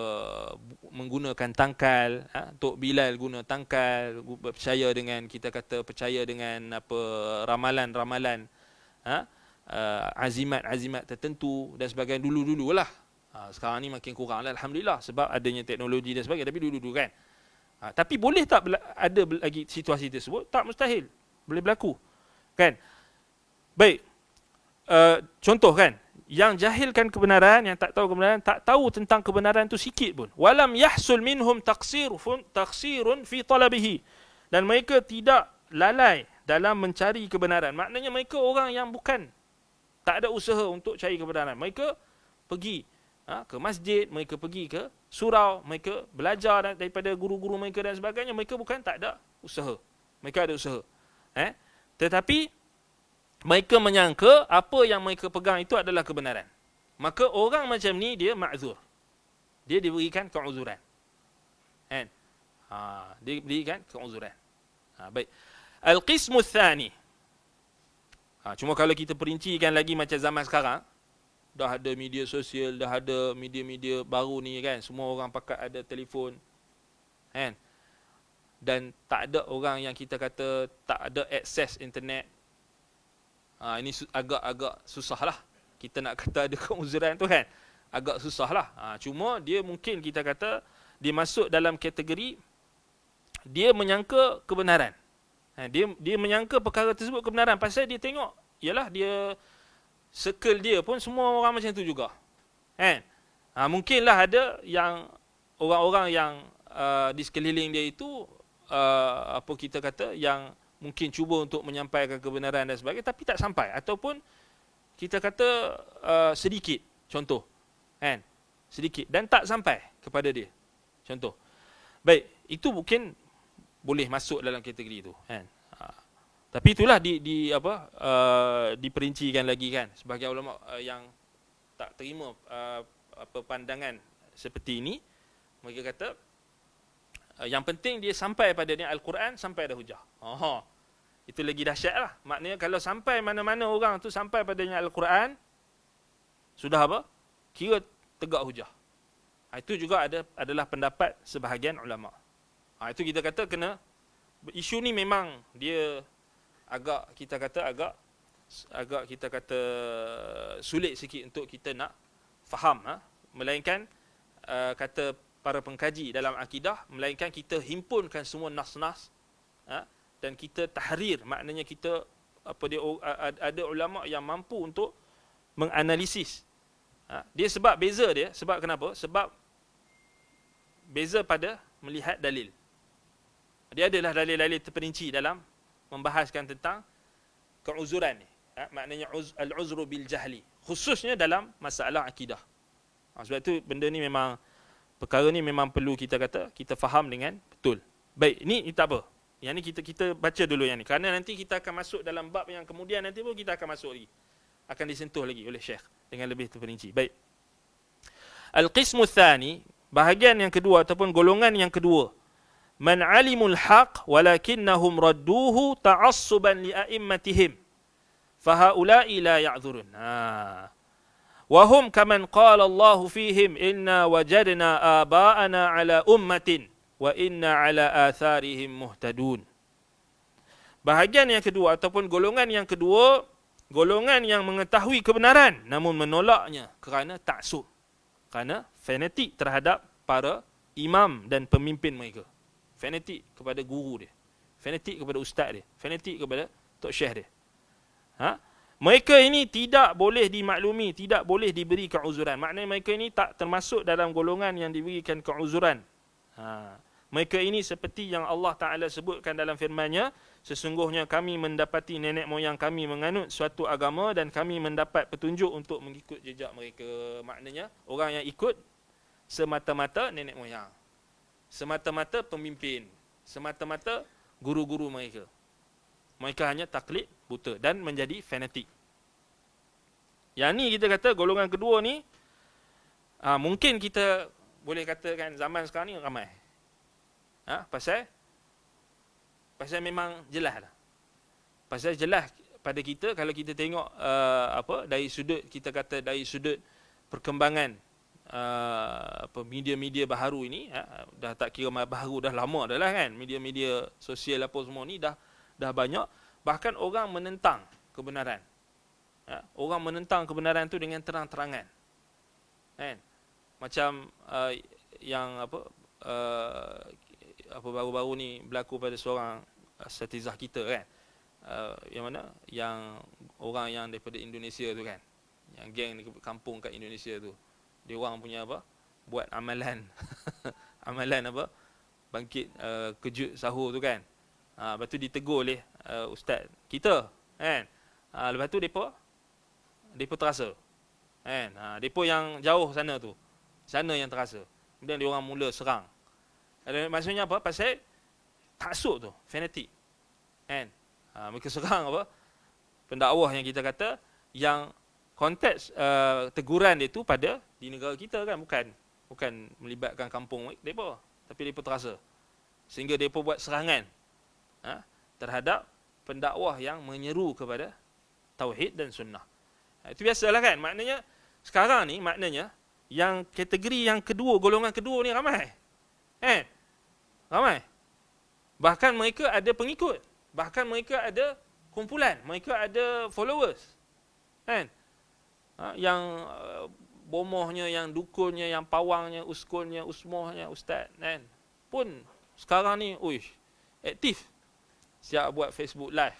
menggunakan tangkal, Tok Bilal guna tangkal, percaya dengan kita kata percaya dengan apa ramalan-ramalan, azimat-azimat tertentu dan sebagainya dulu-dululah. Sekarang ni makin kurang lah, alhamdulillah, sebab adanya teknologi dan sebagainya, tapi dulu-dulu kan. Tapi boleh tak ada lagi situasi tersebut? Tak mustahil. Boleh berlaku. Kan? Baik. Contoh kan, yang jahilkan kebenaran, yang tak tahu kebenaran, tak tahu tentang kebenaran tu sikit pun. Walam yahsul minhum taqsirun fi talabihi. Dan mereka tidak lalai dalam mencari kebenaran. Maknanya mereka orang yang bukan tak ada usaha untuk cari kebenaran. Mereka pergi ke masjid, mereka pergi ke surau, mereka belajar daripada guru-guru mereka dan sebagainya. Mereka bukan tak ada usaha. Mereka ada usaha. Tetapi mereka menyangka apa yang mereka pegang itu adalah kebenaran. Maka orang macam ni dia ma'zur. Dia diberikan keuzuran. Kan? Dia diberikan keuzuran. Baik. Al-qismu tsani. Cuma kalau kita perincikan lagi macam zaman sekarang, dah ada media sosial, dah ada media-media baru ni kan, semua orang pakai ada telefon. Kan? Dan tak ada orang yang kita kata tak ada akses internet. Ini agak-agak susah lah. Kita nak kata ada keuzuran tu kan, agak susah lah. Cuma dia mungkin kita kata dia masuk dalam kategori dia menyangka kebenaran. Dia menyangka perkara tersebut kebenaran pasal dia tengok, ialah dia circle dia pun semua orang macam tu juga. Kan? Mungkinlah ada yang orang-orang yang di sekeliling dia itu apa kita kata yang mungkin cuba untuk menyampaikan kebenaran dan sebagainya tapi tak sampai, ataupun kita kata sedikit, contoh kan, sedikit dan tak sampai kepada dia, contoh. Baik, itu mungkin boleh masuk dalam kategori itu kan. Tapi itulah diperincikan lagi kan, sebagai ulama yang tak terima pandangan seperti ini, mereka kata yang penting dia sampai padanya Al-Quran, sampai ada hujah. Itu lagi dahsyat lah. Maknanya kalau sampai mana-mana orang tu sampai padanya Al-Quran, sudah apa? Kira tegak hujah. Itu juga adalah pendapat sebahagian ulama. Itu kita kata kena, isu ni memang dia agak kita kata sulit sikit untuk kita nak faham, melainkan kata para pengkaji dalam akidah, melainkan kita himpunkan semua nas-nas dan kita tahrir, maknanya kita ada ulama yang mampu untuk menganalisis. Dia sebab beza dia, sebab kenapa? Sebab beza pada melihat dalil. Dia adalah dalil-dalil terperinci dalam membahaskan tentang keuzuran ni. Maknanya al-uzru bil jahli, khususnya dalam masalah akidah. Sebab itu benda ni memang perkara ni memang perlu kita kata, kita faham dengan betul. Baik, ni tak apa. Yang ni kita baca dulu yang ni. Kerana nanti kita akan masuk dalam bab yang kemudian nanti pun kita akan masuk lagi. Akan disentuh lagi oleh Syekh dengan lebih terperinci. Baik. Al-qismu tsani, bahagian yang kedua ataupun golongan yang kedua. Man alimul haq walakinnahum radduhu ta'assuban li a'immatihim. Fahaula'i la ya'dzurun. Wahum kaman qala Allah fihim inna wajadna aba'ana ala ummatin wa inna ala atharihim muhtadun. Bahagian yang kedua ataupun golongan yang kedua, golongan yang mengetahui kebenaran namun menolaknya kerana taksub, kerana fanatik terhadap para imam dan pemimpin mereka. Fanatik kepada guru dia, fanatik kepada ustaz dia, fanatik kepada tok syekh dia. Mereka ini tidak boleh dimaklumi, tidak boleh diberi keuzuran. Maknanya mereka ini tak termasuk dalam golongan yang diberikan keuzuran. Mereka ini seperti yang Allah Ta'ala sebutkan dalam firman-Nya, sesungguhnya kami mendapati nenek moyang kami menganut suatu agama dan kami mendapat petunjuk untuk mengikut jejak mereka. Maknanya orang yang ikut semata-mata nenek moyang, semata-mata pemimpin, semata-mata guru-guru mereka. Mereka hanya taklid buta dan menjadi fanatik. Yang ni kita kata golongan kedua ni, mungkin kita boleh katakan zaman sekarang ni ramai. Pasal memang jelas lah. Pasal jelas pada kita kalau kita tengok dari sudut, kita kata dari sudut perkembangan media-media baharu ini, dah tak kira baharu, dah lama dah lah kan, media-media sosial apa semua ni dah banyak. Bahkan orang menentang kebenaran. Orang menentang kebenaran tu dengan terang-terangan. Kan? Macam yang baru-baru ni berlaku pada seorang asatizah kita kan. Yang mana? Yang orang yang daripada Indonesia tu kan. Yang geng di kampung kat Indonesia tu. Dia orang punya buat amalan. Amalan bangkit kejut sahur tu kan. Lepas tu ditegur oleh ustaz kita kan. Lepas tu depa terasa kan. Depa yang jauh sana tu, sana yang terasa. Kemudian dia orang mula serang. Maksudnya apa? Pasal taksub tu, fanatik kan. Mereka serang pendakwah yang kita kata, yang konteks teguran dia tu pada di negara kita kan, bukan melibatkan kampung depa, tapi depa terasa sehingga depa buat serangan terhadap pendakwah yang menyeru kepada tauhid dan sunnah. Itu biasalah kan. Maknanya sekarang ni, maknanya yang kategori yang kedua, golongan kedua ni ramai. Ramai. Bahkan mereka ada pengikut, bahkan mereka ada kumpulan, mereka ada followers. Kan? Yang bomohnya, yang dukunnya, yang pawangnya, uskunnya, usmohnya, ustaz kan, pun sekarang ni aktif. Siap buat Facebook live.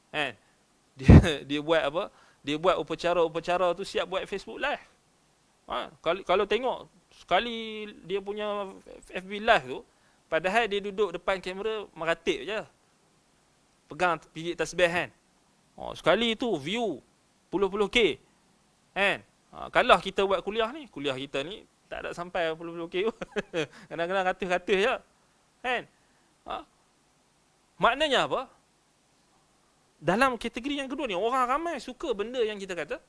Kan? Dia buat Dia buat upacara-upacara tu, siap buat Facebook live. Kalau tengok sekali dia punya FB live tu, padahal dia duduk depan kamera meratip je. Pegang pijit tasbih kan. Sekali tu view puluh-puluh K. Kan? Kalau kita buat kuliah kita ni tak ada sampai puluh-puluh K. Kadang-kadang ratus-ratus je. Kan? Maknanya apa? Dalam kategori yang kedua ni, orang ramai suka benda yang kita kata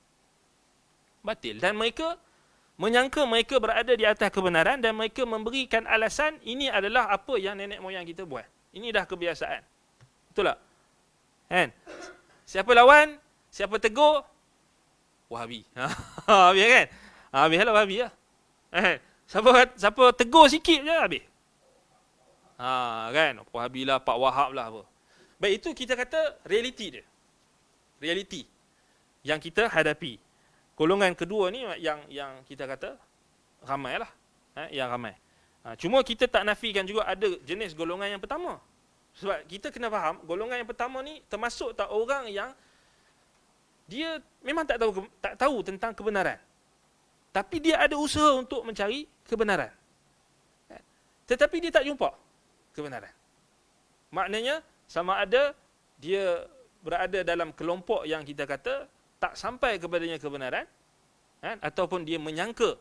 batil. Dan mereka menyangka mereka berada di atas kebenaran dan mereka memberikan alasan ini adalah apa yang nenek moyang kita buat. Ini dah kebiasaan. Betul tak? Kan? Siapa lawan, siapa tegur, Wahabi. Habis kan? Habislah Wahabi lah. Siapa tegur sikit je habis. Kan? Wahabi lah, Pak Wahab lah apa. Baik, itu kita kata realiti dia. Realiti yang kita hadapi. Golongan kedua ni yang kita kata ramai lah. Yang ramai. Cuma kita tak nafikan juga ada jenis golongan yang pertama. Sebab kita kena faham, golongan yang pertama ni termasuk tak orang yang dia memang tak tahu tentang kebenaran. Tapi dia ada usaha untuk mencari kebenaran. Tetapi dia tak jumpa kebenaran. Maknanya sama ada dia berada dalam kelompok yang kita kata tak sampai kepadanya kebenaran, ataupun dia menyangka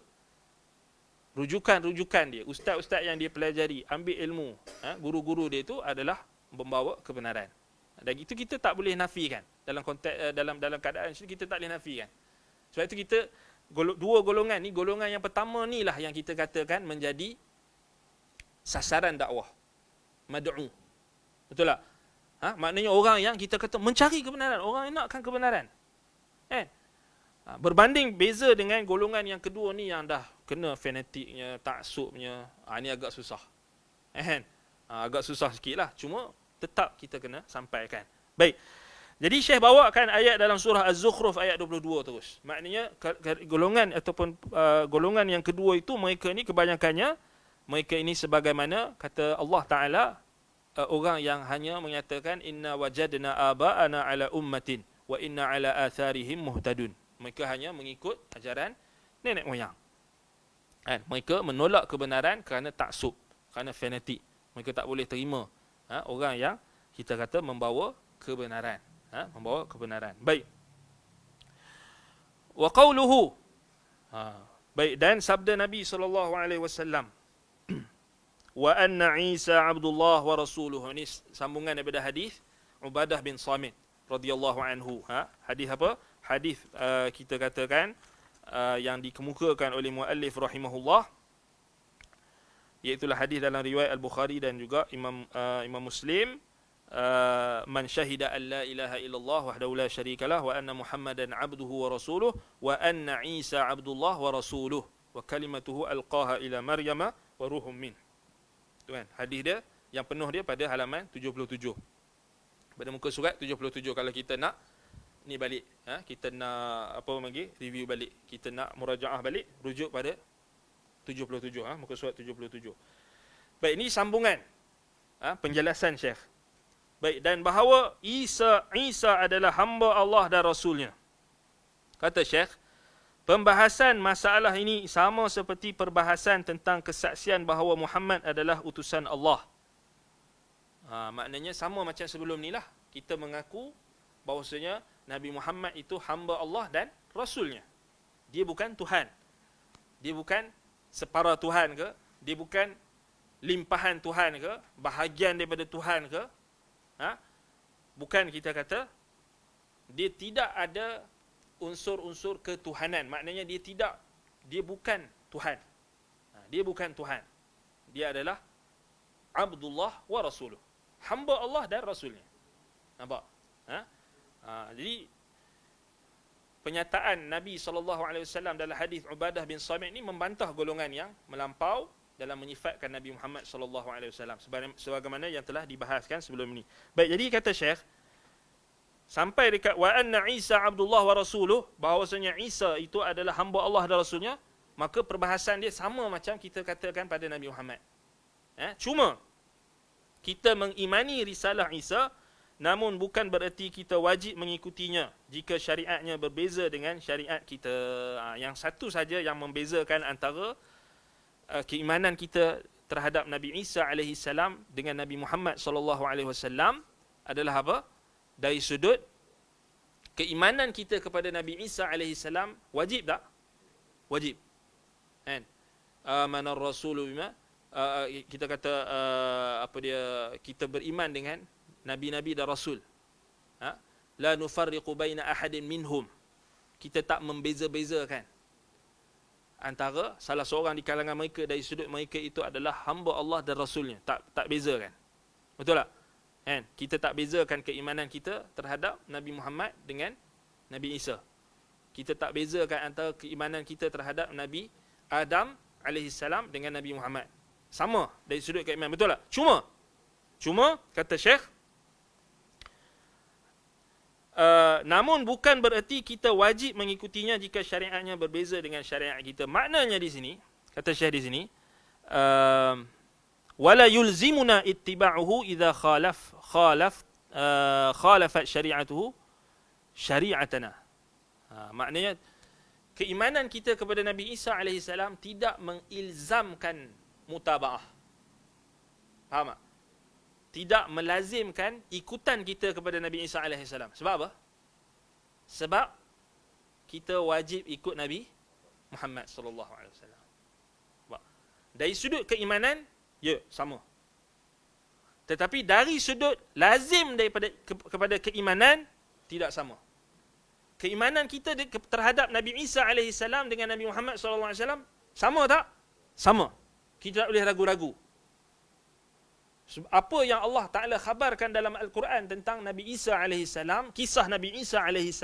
rujukan-rujukan dia, ustaz-ustaz yang dia pelajari, ambil ilmu, guru-guru dia itu adalah membawa kebenaran. Dan itu kita tak boleh nafikan. Dalam konteks dalam keadaan itu kita tak boleh nafikan. Sebab itu kita dua golongan ni, golongan yang pertama ni lah yang kita katakan menjadi sasaran dakwah, mad'u. Betul tak? Maknanya orang yang kita kata mencari kebenaran, orang yang nakkan kebenaran. Kan? Berbanding beza dengan golongan yang kedua ni yang dah kena fanatiknya, taksubnya, ni agak susah. Kan? Agak susah sikit lah. Cuma tetap kita kena sampaikan. Baik. Jadi Syekh bawakan ayat dalam surah Az-Zukhruf ayat 22 terus. Maknanya golongan ataupun golongan yang kedua itu, mereka ni kebanyakannya, mereka ini sebagaimana kata Allah Ta'ala, orang yang hanya menyatakan inna wajadna aba'ana ala ummatin wa inna ala atharihim muhtadun. Mereka hanya mengikut ajaran nenek moyang. Kan? Mereka menolak kebenaran kerana taksub, kerana fanatik. Mereka tak boleh terima orang yang kita kata membawa kebenaran. Membawa kebenaran. Baik. Wa qawluhu. Baik, dan sabda Nabi SAW. Wa anna Isa Abdullah wa Rasuluh. Ini sambungan daripada hadis Ubadah bin Samit radhiyallahu anhu. Hadis apa? Hadis kita katakan yang dikemukakan oleh muallif rahimahullah, iaitu hadis dalam riwayat Al-Bukhari dan juga Imam Muslim. Man syahida an la ilaha illallah wahdahu la syarikalah wa anna Muhammadan abduhu wa rasuluh wa anna Isa Abdullah wa rasuluh wa kalimatuhu alqaha ila Maryama wa ruhum min. Tu kan hadis dia yang penuh dia pada halaman 77. Pada muka surat 77 kalau kita nak ni balik, kita nak apa lagi review balik, kita nak murajaah balik, rujuk pada 77, muka surat 77. Baik, ini sambungan penjelasan Syekh. Baik, dan bahawa Isa adalah hamba Allah dan Rasulnya. Kata Syekh, pembahasan masalah ini sama seperti perbahasan tentang kesaksian bahawa Muhammad adalah utusan Allah. Maknanya sama macam sebelum ni lah. Kita mengaku bahawasanya Nabi Muhammad itu hamba Allah dan Rasulnya. Dia bukan Tuhan. Dia bukan separa Tuhan ke, dia bukan limpahan Tuhan ke, bahagian daripada Tuhan ke. Bukan, kita kata dia tidak ada unsur-unsur ketuhanan. Maknanya dia bukan Tuhan. Dia bukan Tuhan. Dia adalah Abdullah wa Rasuluh. Hamba Allah dan Rasulnya. Nampak? Jadi penyataan Nabi SAW dalam hadis Ubadah bin Samit ni membantah golongan yang melampau dalam menyifatkan Nabi Muhammad SAW sebagaimana yang telah dibahaskan sebelum ini. Baik, jadi kata Syekh sampai dekat wa anna Isa Abdullah wa Rasuluh, bahawasanya Isa itu adalah hamba Allah dan Rasulnya, maka perbahasan dia sama macam kita katakan pada Nabi Muhammad. Cuma kita mengimani risalah Isa, namun bukan bererti kita wajib mengikutinya jika syariatnya berbeza dengan syariat kita. Yang satu saja yang membezakan antara keimanan kita terhadap Nabi Isa alaihi salam dengan Nabi Muhammad sallallahu alaihi wasallam adalah apa? Dari sudut keimanan kita kepada Nabi Isa alaihi salam, wajib tak? Wajib. Kan? Amanar rasulu bima, kita kata kita beriman dengan nabi-nabi dan rasul. La nufarriqu baina ahadin minhum. Kita tak membeza-bezakan antara salah seorang di kalangan mereka dari sudut mereka itu adalah hamba Allah dan Rasulnya. Tak bezakan. Betul tak? Kan? Kita tak bezakan keimanan kita terhadap Nabi Muhammad dengan Nabi Isa. Kita tak bezakan antara keimanan kita terhadap Nabi Adam AS dengan Nabi Muhammad. Sama dari sudut keimanan. Betul tak? Cuma kata Syekh, namun bukan bererti kita wajib mengikutinya jika syariatnya berbeza dengan syariat kita. Maknanya di sini, kata Syekh di sini, wala yulzimuna ittiba'uhu idza khalafat syari'atuhu syari'atana. Maknanya keimanan kita kepada Nabi Isa alaihi salam tidak mengilzamkan mutaba'ah. Faham tak? Tidak melazimkan ikutan kita kepada Nabi Isa AS. Sebab apa? Sebab kita wajib ikut Nabi Muhammad SAW. Dari sudut keimanan, ya, sama. Tetapi dari sudut lazim kepada keimanan, tidak sama. Keimanan kita terhadap Nabi Isa AS dengan Nabi Muhammad SAW, sama tak? Sama. Kita tak boleh ragu-ragu. Apa yang Allah Ta'ala khabarkan dalam Al-Quran tentang Nabi Isa AS, kisah Nabi Isa AS,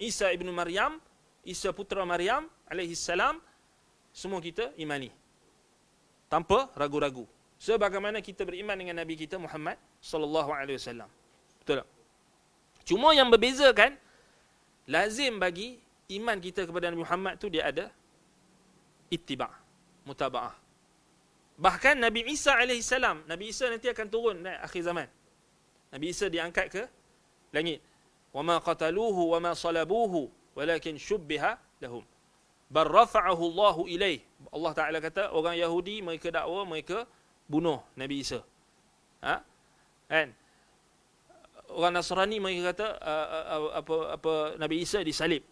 Isa ibn Maryam, Isa putra Maryam AS, semua kita imani. Tanpa ragu-ragu. Sebagaimana kita beriman dengan Nabi kita Muhammad SAW. Betul tak? Cuma yang berbezakan, lazim bagi iman kita kepada Nabi Muhammad tu dia ada ittiba', mutaba'ah. Bahkan Nabi Isa AS, Nabi Isa nanti akan turun akhir zaman. Nabi Isa diangkat ke langit. وَمَا قَتَلُوهُ وَمَا صَلَبُوهُ وَلَكِنْ شُبِّهَ لَهُمْ بَلْ رَفَعَهُ اللَّهُ إِلَيْهِ. Allah Ta'ala kata, orang Yahudi mereka dakwa mereka bunuh Nabi Isa. Kan? Orang Nasrani mereka kata Nabi Isa disalib.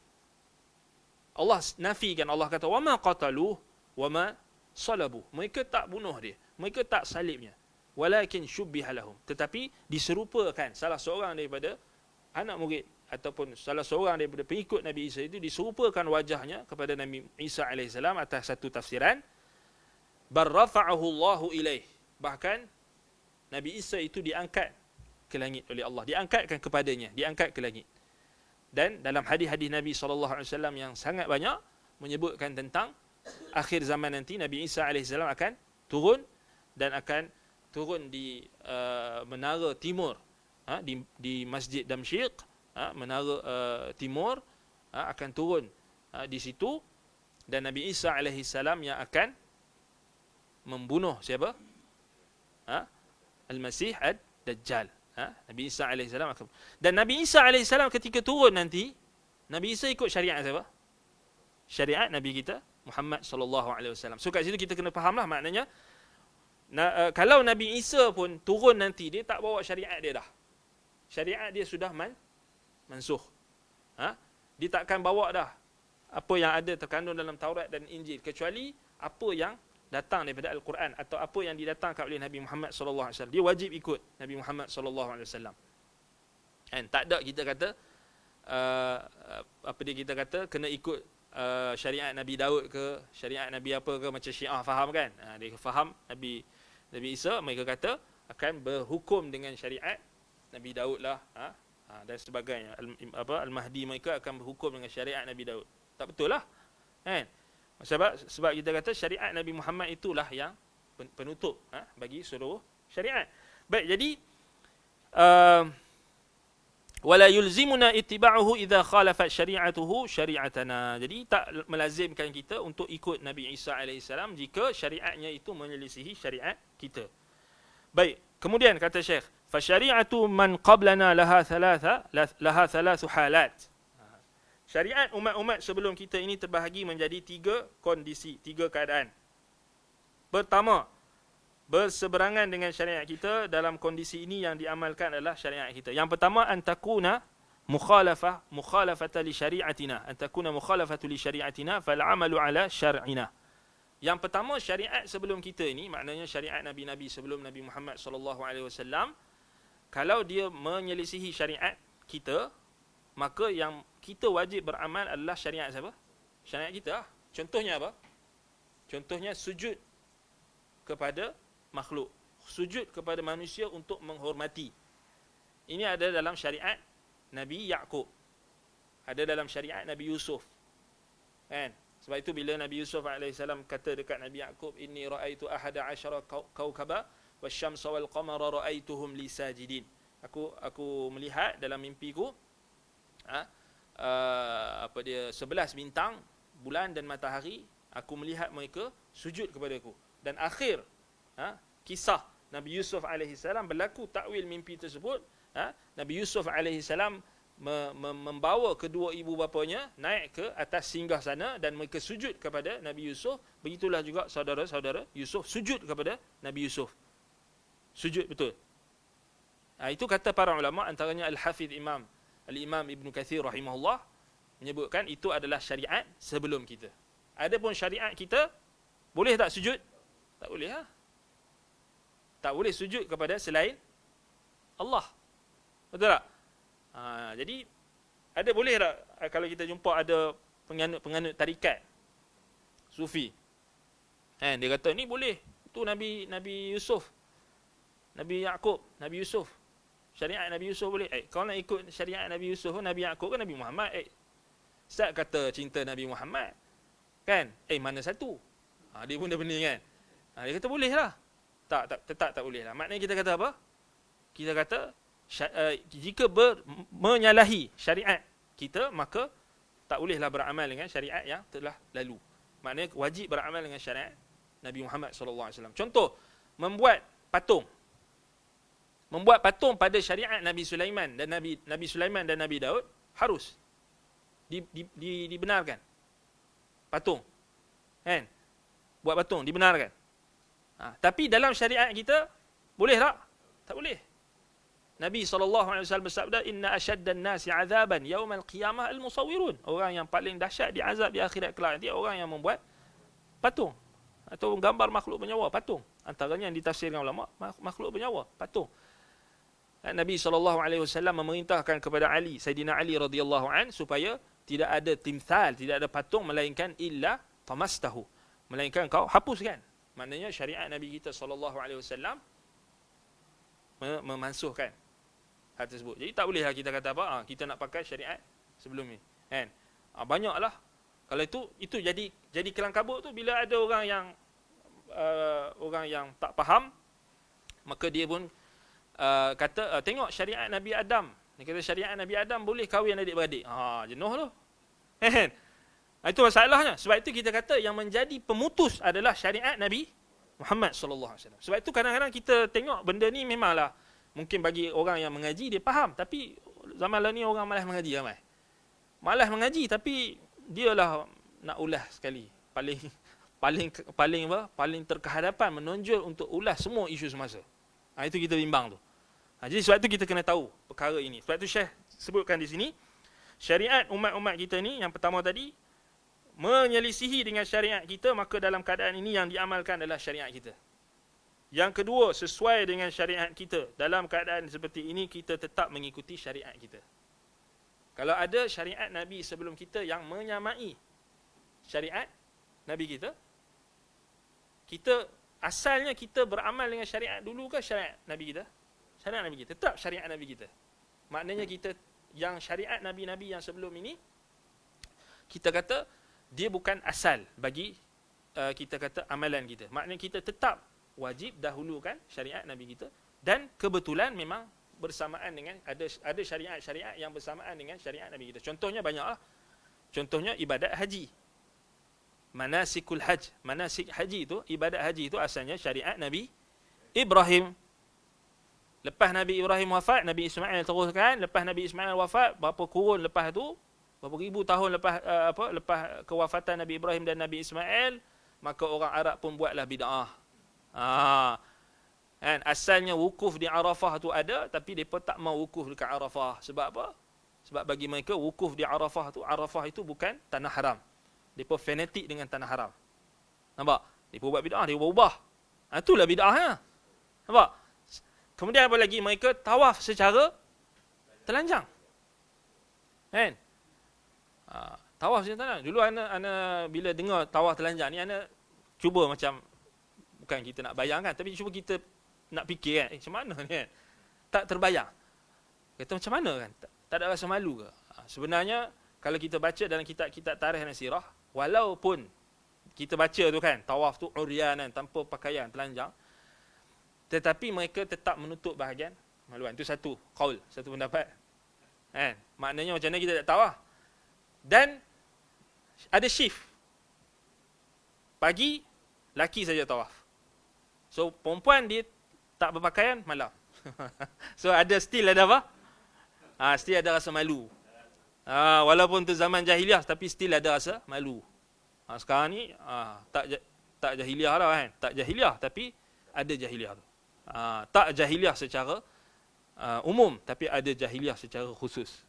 Allah nafikan, Allah kata wama qataluhu wama salabu. Mereka tak bunuh dia, mereka tak salibnya. Walakin syubbiha lahum. Tetapi diserupakan salah seorang daripada anak murid ataupun salah seorang daripada pengikut Nabi Isa itu diserupakan wajahnya kepada Nabi Isa AS atas satu tafsiran. Bar rafa'ahu Allahu ilaih. Bahkan Nabi Isa itu diangkat ke langit oleh Allah, diangkatkan kepadanya, diangkat ke langit. Dan dalam hadis-hadis Nabi SAW yang sangat banyak menyebutkan tentang akhir zaman nanti Nabi Isa AS akan turun dan akan turun di menara timur, di Masjid Damsyik, menara timur, akan turun di situ, dan Nabi Isa AS yang akan membunuh siapa? Al-Masih Ad-Dajjal. Nabi Isa AS akan. Dan Nabi Isa AS ketika turun nanti, Nabi Isa ikut syariat siapa? Syariat Nabi kita Muhammad SAW. So kat situ kita kena fahamlah maknanya, kalau Nabi Isa pun turun nanti, dia tak bawa syariat dia dah. Syariat dia sudah mansuh. Dia takkan bawa dah apa yang ada terkandung dalam Taurat dan Injil, kecuali apa yang datang daripada Al-Quran atau apa yang didatangkan oleh Nabi Muhammad SAW. Dia wajib ikut Nabi Muhammad SAW. And tak ada kita kata kita kata kena ikut syariat Nabi Daud ke, syariat Nabi apa ke, macam Syiah faham kan? Dia faham Nabi Isa, mereka kata akan berhukum dengan syariat Nabi Daud lah, dan sebagainya. Al-Mahdi mereka akan berhukum dengan syariat Nabi Daud. Tak betul lah, kan? Sebab kita kata syariat Nabi Muhammad itulah yang penutup bagi seluruh syariat. Baik, jadi wala yulzimuna ittiba'uhu idza khalafat syari'atuhu syari'atana. Jadi tak melazimkan kita untuk ikut Nabi Isa AS jika syariatnya itu menyelisihi syariat kita. Baik, kemudian kata Syekh, fa syari'atu man qablana laha thalathu halat. Syariat umat-umat sebelum kita ini terbahagi menjadi 3 kondisi, 3 keadaan. Pertama, berseberangan dengan syariat kita. Dalam kondisi ini yang diamalkan adalah syariat kita. Yang pertama, antakuna mukhalafata li syari'atina. Antakuna mukhalafatu li syari'atina fal amalu ala syar'ina. Yang pertama, syariat sebelum kita ini, maknanya syariat Nabi-Nabi sebelum Nabi Muhammad SAW, kalau dia menyelisihi syariat kita, maka yang kita wajib beramal adalah syariat siapa? Syariat kita. Contohnya apa? Contohnya sujud kepada makhluk, sujud kepada manusia untuk menghormati. Ini ada dalam syariat Nabi Yaqub, ada dalam syariat Nabi Yusuf, kan? Sebab itu bila Nabi Yusuf AS kata dekat Nabi Yaqub, inni ra'aitu ahada asyara kawkaba wasyamsa wal qamara ra'aituhum li sajidin. Aku melihat dalam mimpiku 11 bintang, bulan dan matahari, aku melihat mereka sujud kepadaku. Dan akhir kisah Nabi Yusuf AS berlaku takwil mimpi tersebut. Nabi Yusuf AS membawa kedua ibu bapanya naik ke atas singgah sana dan mereka sujud kepada Nabi Yusuf. Begitulah juga saudara-saudara Yusuf sujud kepada Nabi Yusuf. Sujud betul. Itu kata para ulama, antaranya Al-Hafidh Al-Imam Ibn Kathir rahimahullah menyebutkan itu adalah syariat sebelum kita. Adapun syariat kita, boleh tak sujud? Tak boleh lah. Tak boleh sujud kepada selain Allah. Betul tak? Jadi ada boleh tak kalau kita jumpa ada penganut tarikat sufi. Dia kata ni boleh. Tu Nabi Yusuf. Nabi Yaqub, Nabi Yusuf. Syariat Nabi Yusuf boleh. Kau nak ikut syariat Nabi Yusuf, Nabi Yaqub ke Nabi Muhammad? Ustaz kata cinta Nabi Muhammad. Kan? Mana satu? Dia pun dah pening kan? Dia kata boleh lah. Tetap tak boleh lah. Maknanya kita kata apa? Kita kata jika menyalahi syariat kita, maka tak bolehlah beramal dengan syariat yang telah lalu. Maknanya wajib beramal dengan syariat Nabi Muhammad SAW. Contoh, membuat patung. Membuat patung pada syariat Nabi Sulaiman dan Nabi Sulaiman dan Nabi Daud harus dibenarkan. Patung. Kan? Buat patung dibenarkan. Tapi dalam syariat kita boleh tak? Tak boleh. Nabi SAW bersabda, inna asyaddan nasi azaban yaumal qiyamah al-musawwirun. Orang yang paling dahsyat diazab di akhirat kelak nanti orang yang membuat patung atau gambar makhluk bernyawa, patung. Antaranya yang ditafsirkan ulama, makhluk bernyawa, patung. Nabi SAW memerintahkan kepada Ali, Sayyidina Ali radhiyallahu an, supaya tidak ada timsal, tidak ada patung melainkan illa tamastahu, melainkan kau hapuskan. Maknanya syariat Nabi kita SAW memansuhkan hal tersebut. Jadi tak bolehlah kita kata apa, kita nak pakai syariat sebelum ni. Kan? Banyaklah. Kalau itu jadi kelang kabut tu bila ada orang yang tak faham, maka dia pun kata tengok syariat Nabi Adam. Dia kata syariat Nabi Adam boleh kahwin adik-beradik. Jenuh tu. Kan? Itu masalahnya. Sebab itu kita kata yang menjadi pemutus adalah syariat Nabi Muhammad sallallahu alaihi wasallam. Sebab itu kadang-kadang kita tengok benda ni memanglah mungkin bagi orang yang mengaji dia faham, tapi zaman lah ni orang malas mengaji ramai. Malas mengaji tapi dialah nak ulas sekali. Paling terkehadapan menonjol untuk ulas semua isu semasa. Itu kita bimbang tu. Jadi sebab itu kita kena tahu perkara ini. Sebab itu Syekh sebutkan di sini, syariat umat-umat kita ni yang pertama tadi menyelisihi dengan syariat kita, maka dalam keadaan ini yang diamalkan adalah syariat kita. Yang kedua, sesuai dengan syariat kita. Dalam keadaan seperti ini, kita tetap mengikuti syariat kita. Kalau ada syariat Nabi sebelum kita yang menyamai syariat Nabi kita, asalnya kita beramal dengan syariat dulu ke syariat Nabi kita? Syariat Nabi kita. Tetap syariat Nabi kita. Maknanya kita, yang syariat Nabi-Nabi yang sebelum ini, kita kata, dia bukan asal bagi kita kata amalan kita. Maknanya kita tetap wajib dahulukan syariat Nabi kita, dan kebetulan memang bersamaan dengan ada syariat-syariat yang bersamaan dengan syariat Nabi kita. Contohnya banyaklah. Contohnya ibadat haji. Manasikul haj. Manasik haji itu, ibadat haji itu asalnya syariat Nabi Ibrahim. Lepas Nabi Ibrahim wafat, Nabi Ismail teruskan. Lepas Nabi Ismail wafat, berapa kurun lepas tu, berapa ribu tahun lepas kewafatan Nabi Ibrahim dan Nabi Ismail, maka orang Arab pun buatlah bid'ah. Kan? Asalnya wukuf di Arafah tu ada, tapi mereka tak mau wukuf dekat Arafah. Sebab apa? Sebab bagi mereka wukuf di Arafah itu bukan tanah haram. Mereka fanatik dengan tanah haram. Nampak? Mereka buat bid'ah, mereka ubah. Itulah bid'ahnya. Nampak? Kemudian apa lagi? Mereka tawaf secara telanjang. Kan? Tawaf secara telanjang. Dulu ana bila dengar tawaf telanjang ni, ana cuba macam, bukan kita nak bayangkan, tapi cuba kita nak fikir kan, macam mana ni kan? Tak terbayang. Kata macam mana kan? Tak ada rasa malu ke? Sebenarnya, kalau kita baca dalam kitab-kitab tarikh dan sirah, walaupun kita baca tu kan, tawaf tu uryanan, tanpa pakaian, telanjang, tetapi mereka tetap menutup bahagian maluan. Itu satu qaul, satu pendapat. Kan? Maknanya macam mana kita tak tahu lah. Dan ada shift. Pagi, laki saja tawaf. So, perempuan dia tak berpakaian malam. So, still ada apa? Still ada rasa malu. Walaupun tu zaman jahiliah, tapi still ada rasa malu. Sekarang ni, tak jahiliah lah kan. Tak jahiliah, tapi ada jahiliah tu. Tak jahiliah secara umum, tapi ada jahiliah secara khusus.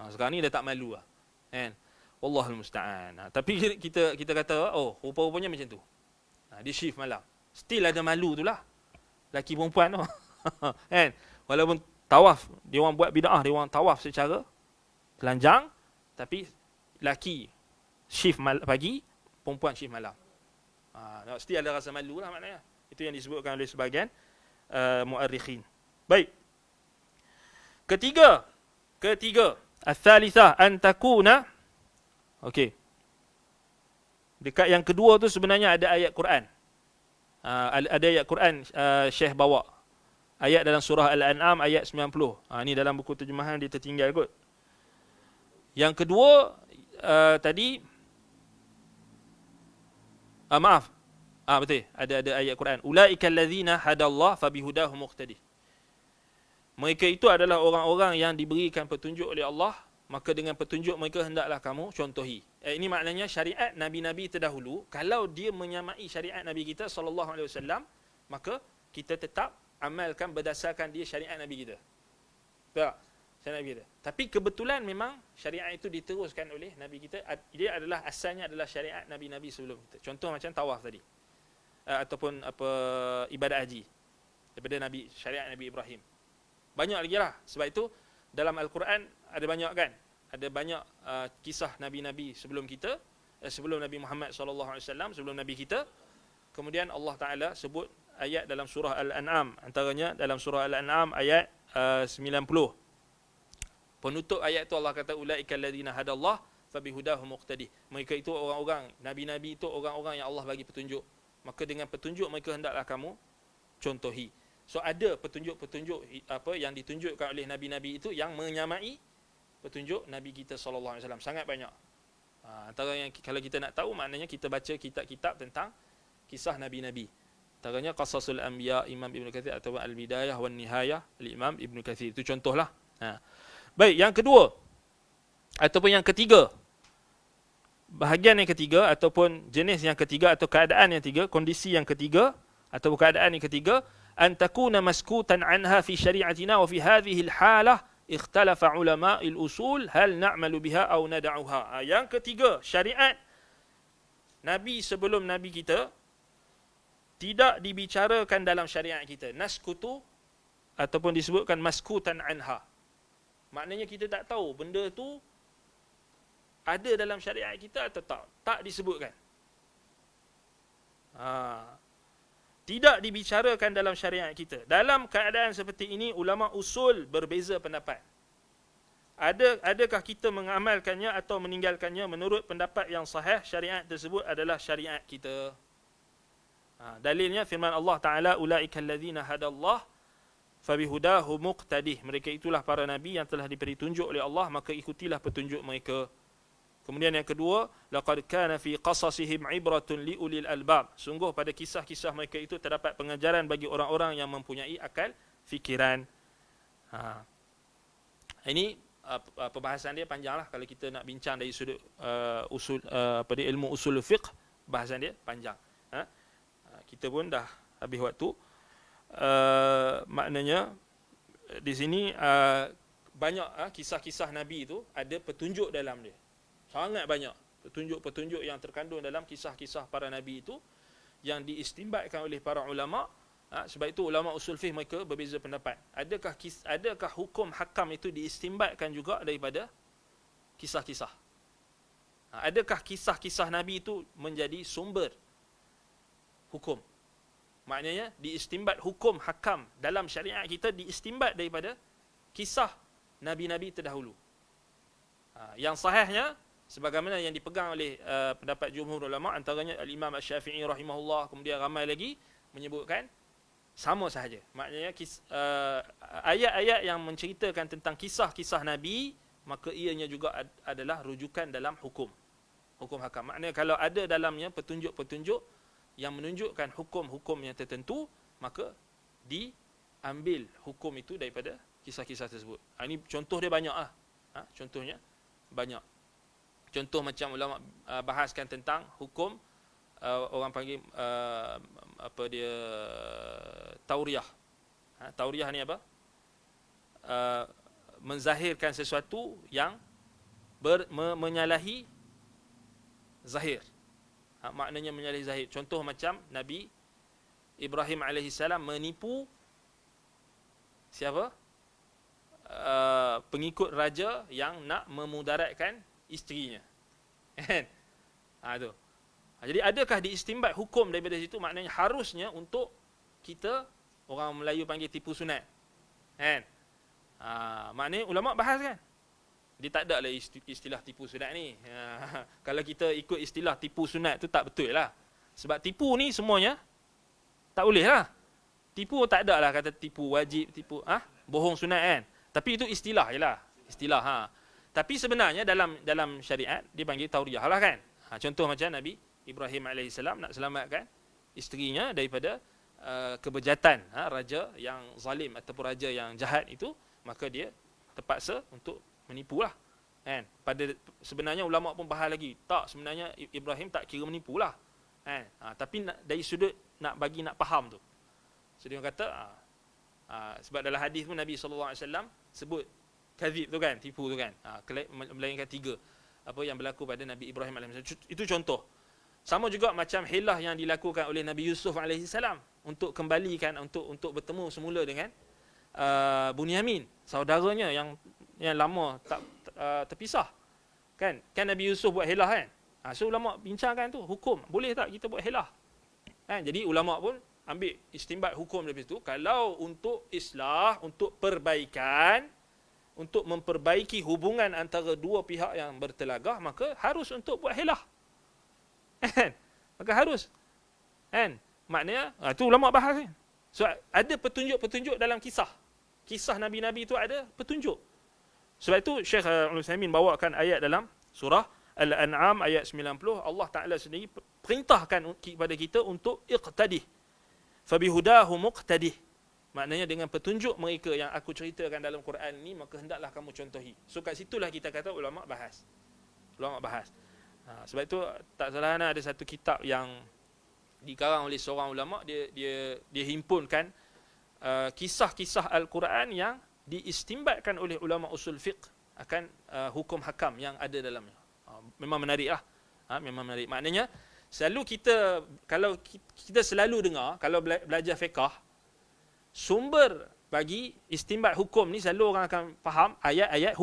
Sekarang ni dah tak malu lah. Kan? Wallahul musta'an. Tapi kita kata, rupa-rupanya macam tu. Dia shift malam. Still ada malu tu lah. Laki perempuan tu. Kan? Walaupun tawaf, dia orang buat bid'ah, dia orang tawaf secara telanjang, tapi laki shift pagi, perempuan shift malam. Still ada rasa malu lah maknanya. Itu yang disebutkan oleh sebahagian mu'arrikhin. Baik. Ketiga, al-thalithah an takuna. Okey. Dekat yang kedua tu sebenarnya ada ayat Quran. Ada ayat Quran Syekh bawa. Ayat dalam surah Al-An'am ayat 90. Ni dalam buku terjemahan dia tertinggal kot. Yang kedua tadi maaf. Betul. Ada ayat Quran. Ulaikal ladzina hadallah fabihudahu muqtadi. Mereka itu adalah orang-orang yang diberikan petunjuk oleh Allah, maka dengan petunjuk mereka hendaklah kamu contohi. Ini maknanya syariat nabi-nabi terdahulu, kalau dia menyamai syariat Nabi kita sallallahu alaihi wasallam, maka kita tetap amalkan berdasarkan dia syariat Nabi kita. Tak? Syariat Nabi kita. Tapi kebetulan memang syariat itu diteruskan oleh Nabi kita. Dia adalah asalnya adalah syariat nabi-nabi sebelum kita. Contoh macam tawaf tadi. Ataupun ibadat haji. Daripada syariat Nabi Ibrahim. Banyak lagi lah. Sebab itu dalam Al-Quran ada banyak kan. Ada banyak kisah nabi-nabi sebelum kita, sebelum Nabi Muhammad SAW, sebelum Nabi kita. Kemudian Allah Ta'ala sebut ayat dalam surah Al-An'am. Antaranya dalam surah Al-An'am ayat 90. Penutup ayat itu Allah kata, ulaikal ladzina hadallah fabihudahu muqtadi. Mereka itu orang-orang, nabi-nabi itu orang-orang yang Allah bagi petunjuk. Maka dengan petunjuk mereka hendaklah kamu contohi. So ada petunjuk-petunjuk yang ditunjukkan oleh nabi-nabi itu yang menyamai petunjuk Nabi kita sallallahu alaihi wasallam. Sangat banyak. Antara yang kalau kita nak tahu, maknanya kita baca kitab-kitab tentang kisah nabi-nabi. Antaranya Qasasul Anbiya Imam Ibn Kathir atau Al-Bidayah wan Nihayah Al-Imam Ibn Kathir. Itu contohlah. Baik, yang kedua ataupun yang ketiga. Bahagian yang ketiga ataupun jenis yang ketiga atau keadaan yang ketiga, kondisi yang ketiga atau keadaan yang ketiga, an takuna maskutan anha fi syari'atina wa fi hadhihi al-halah ikhtalafa ulama al-usul hal na'malu biha aw nad'uha. Yang ketiga, syariat nabi sebelum nabi kita tidak dibicarakan dalam syariat kita. Naskutu ataupun disebutkan maskutan anha. Maknanya kita tak tahu benda tu ada dalam syariat kita atau tak. Tak disebutkan. Tidak dibicarakan dalam syariat kita. Dalam keadaan seperti ini, ulama usul berbeza pendapat. Adakah kita mengamalkannya atau meninggalkannya menurut pendapat yang sahih, syariat tersebut adalah syariat kita. Dalilnya firman Allah Ta'ala, ulaikal ladzina hadallah fabihudahu muqtadih. Mereka itulah para nabi yang telah diberi tunjuk oleh Allah, maka ikutilah petunjuk mereka. Kemudian yang kedua, laqad kana fi qasasihim ibratun liulil albab. Sungguh pada kisah-kisah mereka itu terdapat pengajaran bagi orang-orang yang mempunyai akal fikiran. Ini perbahasan dia panjanglah kalau kita nak bincang dari sudut ilmu usul fiqh, bahasan dia panjang. Kita pun dah habis waktu. Maknanya di sini banyak kisah-kisah Nabi itu ada petunjuk dalam dia. Sangat banyak petunjuk-petunjuk yang terkandung dalam kisah-kisah para Nabi itu yang diistimbatkan oleh para ulama. Sebab itu ulama usul fiqh mereka berbeza pendapat. Adakah hukum hakam itu diistimbatkan juga daripada kisah-kisah? Adakah kisah-kisah Nabi itu menjadi sumber hukum? Maknanya diistimbat hukum hakam dalam syariat kita diistimbat daripada kisah Nabi-Nabi terdahulu. Yang sahihnya, sebagaimana yang dipegang oleh pendapat jumhur ulama, antaranya Al-Imam Asy-Syafi'i rahimahullah, kemudian ramai lagi menyebutkan sama sahaja. Maknanya ayat-ayat yang menceritakan tentang kisah-kisah Nabi, maka ianya juga adalah rujukan dalam hukum hakam. Maknanya kalau ada dalamnya petunjuk-petunjuk yang menunjukkan hukum-hukum yang tertentu, maka diambil hukum itu daripada kisah-kisah tersebut. Ini contoh dia banyak lah. Contohnya banyak. Contoh macam ulama bahaskan tentang hukum orang panggil tauriyah. Tauriyah ni apa? Menzahirkan sesuatu yang menyalahi zahir. Maknanya menyalahi zahir. Contoh macam Nabi Ibrahim alaihissalam menipu siapa? Pengikut raja yang nak memudaratkan isterinya. Kan? Tu. Jadi adakah diistimbat hukum daripada situ? Maknanya harusnya untuk kita, orang Melayu panggil tipu sunat. Kan? Maknanya ulama bahas kan? Dia tak ada lah istilah tipu sunat ni. Kalau kita ikut istilah tipu sunat tu tak betul lah. Sebab tipu ni semuanya tak boleh lah. Tipu tak ada lah kata tipu wajib, tipu bohong sunat kan. Tapi itu istilah je lah. Istilah. Tapi sebenarnya dalam syariat dia panggil tauriah lah kan. Contoh macam Nabi Ibrahim AS nak selamatkan isterinya daripada kebejatan raja yang zalim ataupun raja yang jahat itu, maka dia terpaksa untuk menipu lah. Kan? Sebenarnya ulama pun bahas lagi. Tak, sebenarnya Ibrahim tak kira menipu lah. Kan? Tapi dari sudut nak faham tu. So dia kata, sebab dalam hadis pun Nabi SAW sebut kadzib tu kan, tipu tu kan. Melainkan 3 apa yang berlaku pada Nabi Ibrahim AS. Itu contoh. Sama juga macam hilah yang dilakukan oleh Nabi Yusuf AS untuk kembalikan, untuk bertemu semula dengan Bunyamin, saudaranya yang lama tak terpisah. Kan Nabi Yusuf buat hilah kan. So ulama bincangkan tu, hukum boleh tak kita buat hilah? Kan, jadi ulama pun ambil istimbat hukum dari situ. Kalau untuk islah, untuk perbaikan, untuk memperbaiki hubungan antara dua pihak yang bertelagah, maka harus untuk buat hilah. Kan? Maka harus. Kan? Maknanya, itu ulama bahas kan. So, ada petunjuk-petunjuk dalam kisah. Kisah Nabi-Nabi itu ada petunjuk. Sebab itu Syekh Al-Utsaimin bawakan ayat dalam surah Al-An'am ayat 90. Allah Ta'ala sendiri perintahkan kepada kita untuk iqtadih. Fabihudahu muqtadih. Maknanya dengan petunjuk mereka yang aku ceritakan dalam Quran ni, maka hendaklah kamu contohi. So kat situlah kita kata ulama bahas. Ulama bahas. Sebab itu tak salah ada satu kitab yang dikarang oleh seorang ulama, dia himpunkan kisah-kisah Al-Quran yang diistimbatkan oleh ulama usul fiqh akan hukum hakam yang ada dalamnya. Memang menarik lah. Memang menarik. Maknanya selalu kalau kita selalu dengar, kalau belajar fiqh, sumber bagi istimbat hukum ni selalu orang akan faham ayat-ayat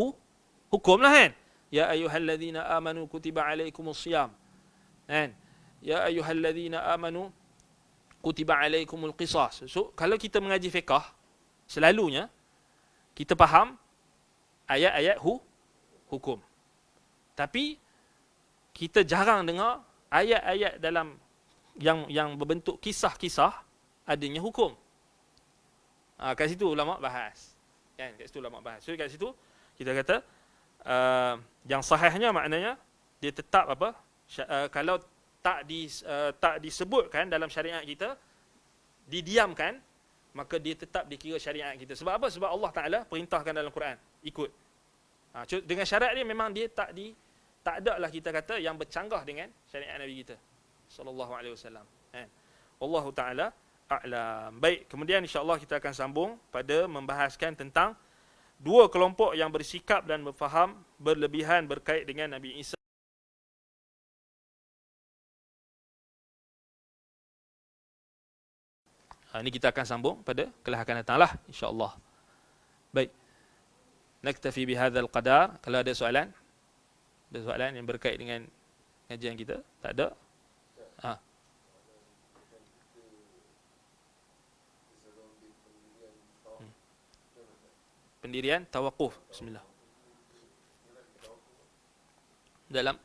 hukum lah kan. Ya ayyuhalladzina amanu kutiba alaikumusiyam. Kan? Ya ayyuhalladzina amanu kutiba alaikumul qisas. So kalau kita mengaji fiqh, selalunya kita faham ayat-ayat hukum. Tapi kita jarang dengar ayat-ayat dalam yang berbentuk kisah-kisah adanya hukum. Kat situ ulama bahas. Kan? Kat situ ulama bahas. So kat situ kita kata yang sahihnya maknanya dia tetap kalau tak disebutkan dalam syariat kita, didiamkan, maka dia tetap dikira syariat kita. Sebab apa? Sebab Allah Ta'ala perintahkan dalam Quran, ikut. Dengan syarat dia memang dia tak ada lah kita kata yang bercanggah dengan syariat Nabi kita sallallahu alaihi wasallam. Wallahu Ta'ala a'lam. Baik, kemudian insya-Allah kita akan sambung pada membahaskan tentang dua kelompok yang bersikap dan berfaham berlebihan berkait dengan Nabi Isa. Ini kita akan sambung pada kelas akan datang lah, insya-Allah. Baik. Naktafi bihadzal qadar. Kalau ada soalan? Ada soalan yang berkait dengan kajian kita? Tak ada? Pendirian tawakuf. Bismillah. Dalam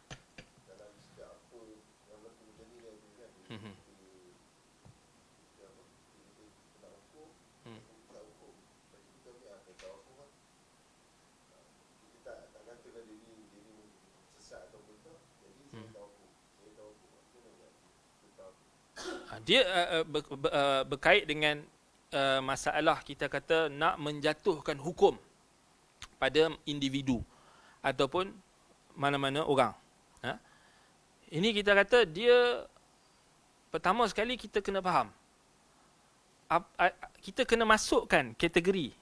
dia berkait dengan masalah kita kata nak menjatuhkan hukum pada individu ataupun mana-mana orang. Ini kita kata dia pertama sekali kita kena faham. Kita kena masukkan kategori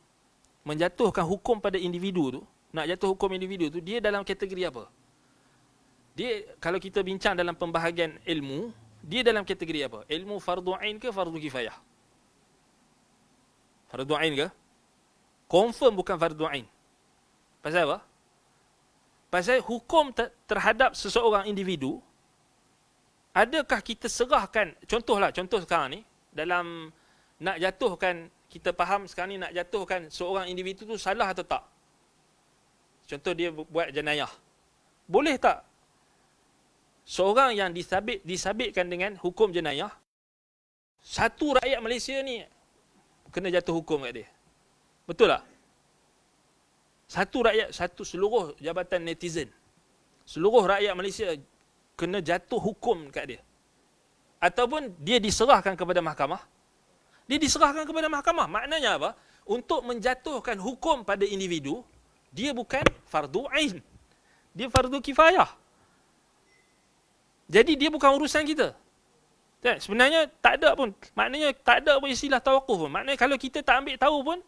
menjatuhkan hukum pada individu tu, nak jatuh hukum individu tu, dia dalam kategori apa? Dia kalau kita bincang dalam pembahagian ilmu, dia dalam kategori apa? Ilmu fardu ain ke fardu kifayah? Fardu ain ke? Confirm bukan fardu ain. Pasal apa? Pasal hukum terhadap seseorang individu, adakah kita serahkan, contoh sekarang ni, dalam nak jatuhkan, kita faham sekarang ni nak jatuhkan seorang individu tu salah atau tak? Contoh dia buat jenayah. Boleh tak seorang yang disabitkan dengan hukum jenayah, satu rakyat Malaysia ni kena jatuh hukum kat dia? Betul tak? Seluruh jabatan netizen, seluruh rakyat Malaysia kena jatuh hukum kat dia? Ataupun dia diserahkan kepada mahkamah? Dia diserahkan kepada mahkamah. Maknanya apa? Untuk menjatuhkan hukum pada individu, dia bukan fardu ain. Dia fardu kifayah. Jadi dia bukan urusan kita. Sebenarnya tak ada pun. Maknanya tak ada pun istilah tawakuf pun. Maknanya kalau kita tak ambil tahu pun,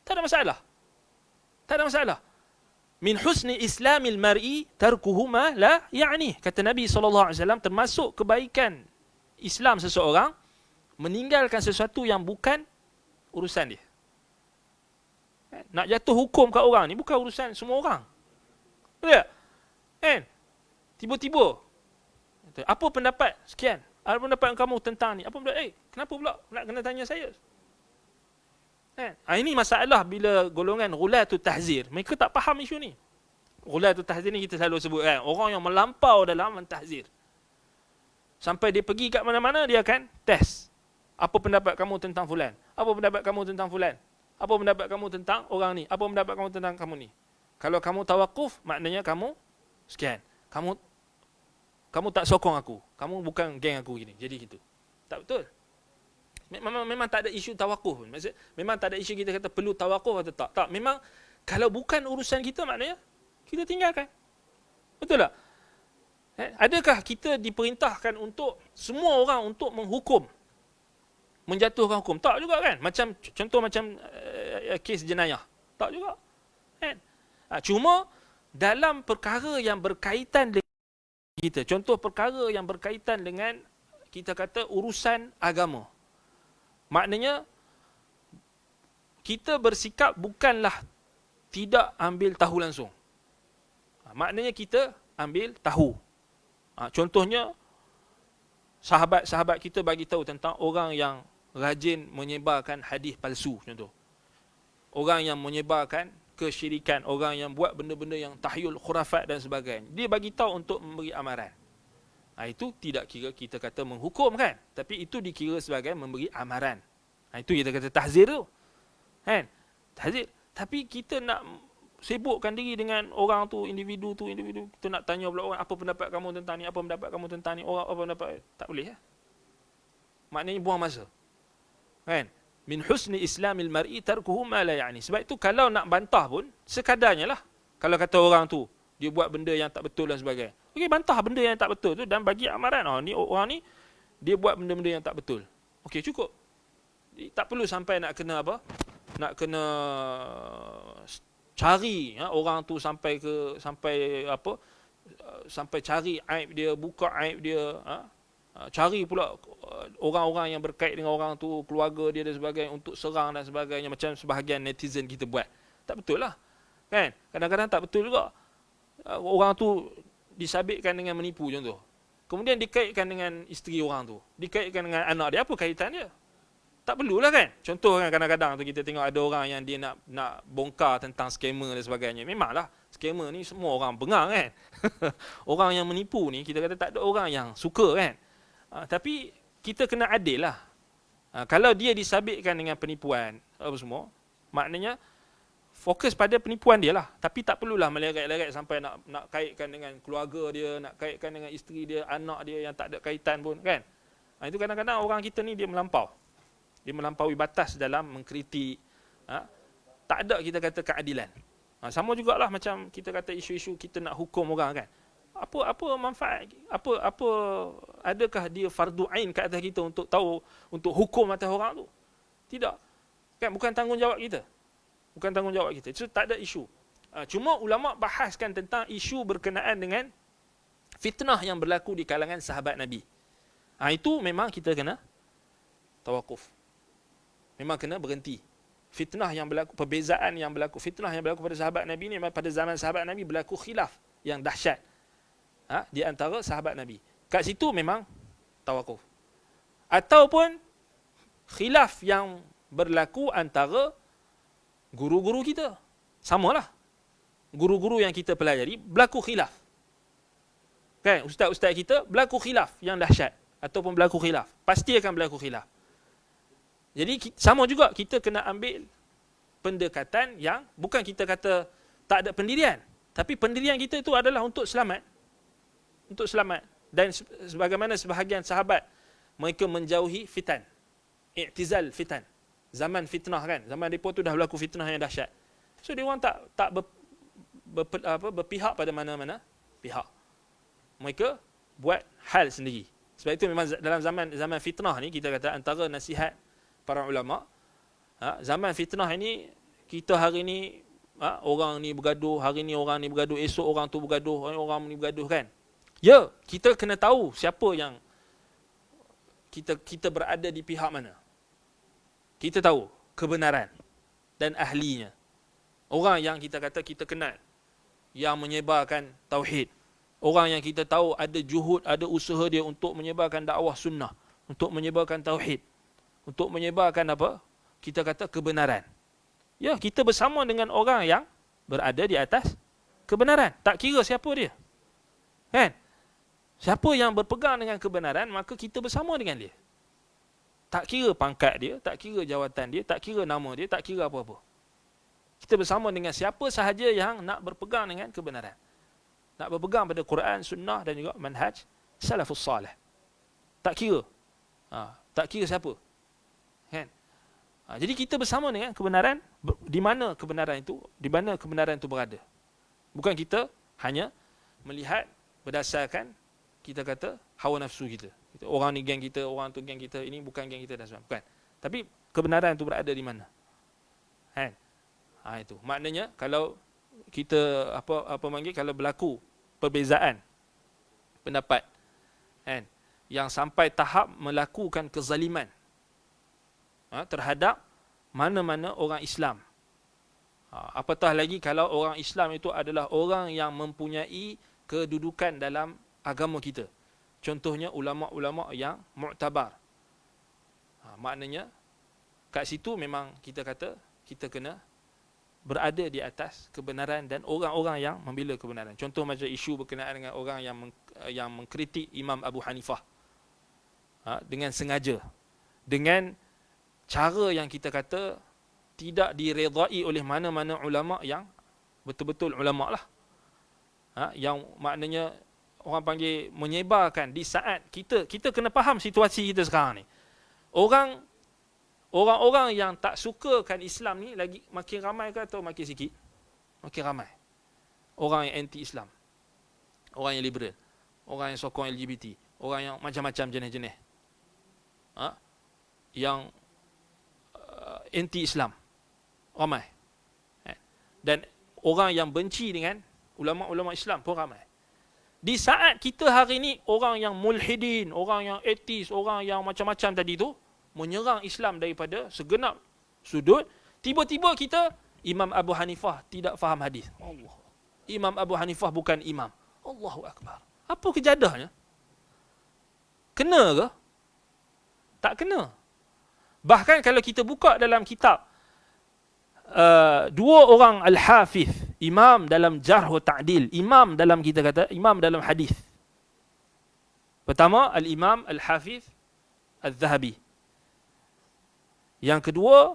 tak ada masalah. Tak ada masalah. Min husni islamil mar'i tarkuhu ma la ya'ni. Kata Nabi SAW, termasuk kebaikan Islam seseorang, meninggalkan sesuatu yang bukan urusan dia. Nak jatuh hukum kat orang ni bukan urusan semua orang. Betul tak? Kan? Tiba-tiba, apa pendapat sekian? Apa pendapat kamu tentang ni? Apa pendapat? Kenapa pula nak kena tanya saya? Kan? Ini masalah bila golongan ghulatul tahzir. Mereka tak faham isu ni. Ghulatul tahzir ni kita selalu sebut kan, orang yang melampau dalam mentahzir. Sampai dia pergi kat mana-mana, dia akan test. Apa pendapat kamu tentang fulan? Apa pendapat kamu tentang fulan? Apa pendapat kamu tentang orang ni? Apa pendapat kamu tentang kamu ni? Kalau kamu tawakuf, maknanya kamu sekian. Kamu tak sokong aku. Kamu bukan geng aku gini. Jadi gitu. Tak betul. Memang tak ada isu tawakuf. Maksud, memang tak ada isu kita kata perlu tawakuf atau tak. Tak. Memang kalau bukan urusan kita, maknanya kita tinggalkan. Betul tak? Adakah kita diperintahkan untuk semua orang untuk menghukum, menjatuhkan hukum? Tak juga kan? Contoh macam kes jenayah. Tak juga. Kan? Cuma dalam perkara yang berkaitan dengan kita, contoh perkara yang berkaitan dengan kita kata urusan agama, maknanya kita bersikap bukanlah tidak ambil tahu langsung. Maknanya kita ambil tahu. Contohnya sahabat-sahabat kita bagi tahu tentang orang yang rajin menyebarkan hadis palsu, contoh. Orang yang menyebarkan kesyirikan, orang yang buat benda-benda yang tahyul, khurafat dan sebagainya. Dia bagi tahu untuk memberi amaran. Itu tidak kira kita kata menghukum kan, tapi itu dikira sebagai memberi amaran. Itu kita kata tahzir tu. Kan? Tahzir. Tapi kita nak sibukkan diri dengan orang tu, individu. Kita nak tanya pula orang, apa pendapat kamu tentang ni, apa pendapat kamu tentang ni, orang apa pendapat. Tak boleh ya. Maknanya buang masa. Kan? Min husni islamil mar'i tarkuhu ma la ya'ni. Sebab itu kalau nak bantah pun sekadarnya lah. Kalau kata orang tu dia buat benda yang tak betul dan sebagainya, okey, bantah benda yang tak betul tu dan bagi amaran. Ni orang ni dia buat benda-benda yang tak betul. Okey, cukup. Tak perlu sampai nak kena apa? Nak kena cari orang tu sampai cari aib dia, buka aib dia, cari pula orang-orang yang berkait dengan orang tu, keluarga dia dan sebagainya, untuk serang dan sebagainya, macam sebahagian netizen kita buat. Tak betul lah. Kan? Kadang-kadang tak betul juga. Orang tu disabitkan dengan menipu contoh. Kemudian dikaitkan dengan isteri orang tu, dikaitkan dengan anak dia. Apa kaitan dia? Tak perlulah kan? Contoh kan, kadang-kadang tu kita tengok ada orang yang dia nak bongkar tentang scammer dan sebagainya. Memanglah scammer ni semua orang bengang kan. Orang yang menipu ni kita kata tak ada orang yang suka kan. Tapi kita kena adil lah. Kalau dia disabitkan dengan penipuan apa semua, maknanya fokus pada penipuan dia lah. Tapi tak perlulah meleret-leret sampai nak kaitkan dengan keluarga dia, nak kaitkan dengan isteri dia, anak dia yang tak ada kaitan pun kan. Itu kadang-kadang orang kita ni dia melampau. Dia melampaui batas dalam mengkritik. Tak ada kita kata keadilan. Sama jugalah macam kita kata isu-isu kita nak hukum orang kan. Apa manfaat? Apa adakah dia fardu ain ke atas kita untuk tahu, untuk hukum atas orang tu? Tidak. Kan bukan tanggungjawab kita. Bukan tanggungjawab kita. Itu tak ada isu. Cuma ulama bahaskan tentang isu berkenaan dengan fitnah yang berlaku di kalangan sahabat Nabi. Itu memang kita kena tawakuf. memang kena berhenti. Fitnah yang berlaku, perbezaan yang berlaku, fitnah yang berlaku pada sahabat Nabi ni, pada zaman sahabat Nabi berlaku khilaf yang dahsyat di antara sahabat Nabi. Kat situ memang tawakuf. Ataupun khilaf yang berlaku antara guru-guru kita. Samalah. Guru-guru yang kita pelajari berlaku khilaf. Kan, ustaz-ustaz kita berlaku khilaf yang dahsyat ataupun berlaku khilaf. Pasti akan berlaku khilaf. Jadi sama juga kita kena ambil pendekatan yang bukan kita kata tak ada pendirian, tapi pendirian kita itu adalah untuk selamat. Untuk selamat. Dan sebagaimana sebahagian sahabat mereka menjauhi fitan. I'tizal fitan. Zaman fitnah kan. Zaman mereka tu dah berlaku fitnah yang dahsyat. So dia orang tak berpihak pada mana-mana pihak. Mereka buat hal sendiri. Sebab itu memang dalam zaman fitnah ni kita kata antara nasihat para ulama, zaman fitnah ini kita hari ni orang ni bergaduh, hari ni orang ni bergaduh, esok orang tu bergaduh, orang ni bergaduh kan. Ya, kita kena tahu siapa yang kita berada di pihak mana. Kita tahu kebenaran dan ahlinya. Orang yang kita kata kita kenal, yang menyebarkan tauhid. Orang yang kita tahu ada juhud, ada usaha dia untuk menyebarkan dakwah sunnah, untuk menyebarkan tauhid, untuk menyebarkan apa? Kita kata kebenaran. Ya, kita bersama dengan orang yang berada di atas kebenaran. Tak kira siapa dia. Kan? Siapa yang berpegang dengan kebenaran, maka kita bersama dengan dia. Tak kira pangkat dia, tak kira jawatan dia, tak kira nama dia, tak kira apa-apa. Kita bersama dengan siapa sahaja yang nak berpegang dengan kebenaran. Nak berpegang pada Quran, sunnah dan juga manhaj salafus salih. Tak kira. Tak kira siapa. Kan? Jadi kita bersama dengan kebenaran, di mana kebenaran itu berada. Bukan kita hanya melihat berdasarkan kita kata hawa nafsu kita. Orang ni geng kita, orang tu geng kita, ini bukan geng kita dan sebagainya. Bukan. Tapi kebenaran itu berada di mana? Kan? Itu. Maknanya kalau kita kalau berlaku perbezaan pendapat, kan, yang sampai tahap melakukan kezaliman terhadap mana-mana orang Islam. Apatah lagi kalau orang Islam itu adalah orang yang mempunyai kedudukan dalam agama kita. Contohnya ulama-ulama yang mu'tabar. Maknanya kat situ memang kita kata kita kena berada di atas kebenaran dan orang-orang yang membela kebenaran. Contoh macam isu berkenaan dengan orang yang mengkritik Imam Abu Hanifah dengan sengaja, dengan cara yang kita kata tidak diredai oleh mana-mana ulama yang betul-betul ulama lah, yang maknanya orang panggil menyebarkan di saat kita kena faham situasi kita sekarang ni. Orang-orang yang tak sukakan Islam ni lagi makin ramai ke atau makin sikit? Makin ramai. Orang yang anti-Islam. Orang yang liberal. Orang yang sokong LGBT. Orang yang macam-macam jenis-jenis. Yang anti-Islam. Ramai. Dan orang yang benci dengan ulama-ulama Islam pun ramai. Di saat kita hari ni orang yang mulhidin, orang yang ateis, orang yang macam-macam tadi tu menyerang Islam daripada segenap sudut, tiba-tiba kita Imam Abu Hanifah tidak faham hadis. Allah. Imam Abu Hanifah bukan imam. Allahu akbar. Apa kejadahnya? Kena ke? Tak kena. Bahkan kalau kita buka dalam kitab dua orang al-hafiz, imam dalam jarh wa ta'dil, imam dalam kita kata imam dalam hadis. Pertama al-Imam al-Hafiz al-Zahabi. Yang kedua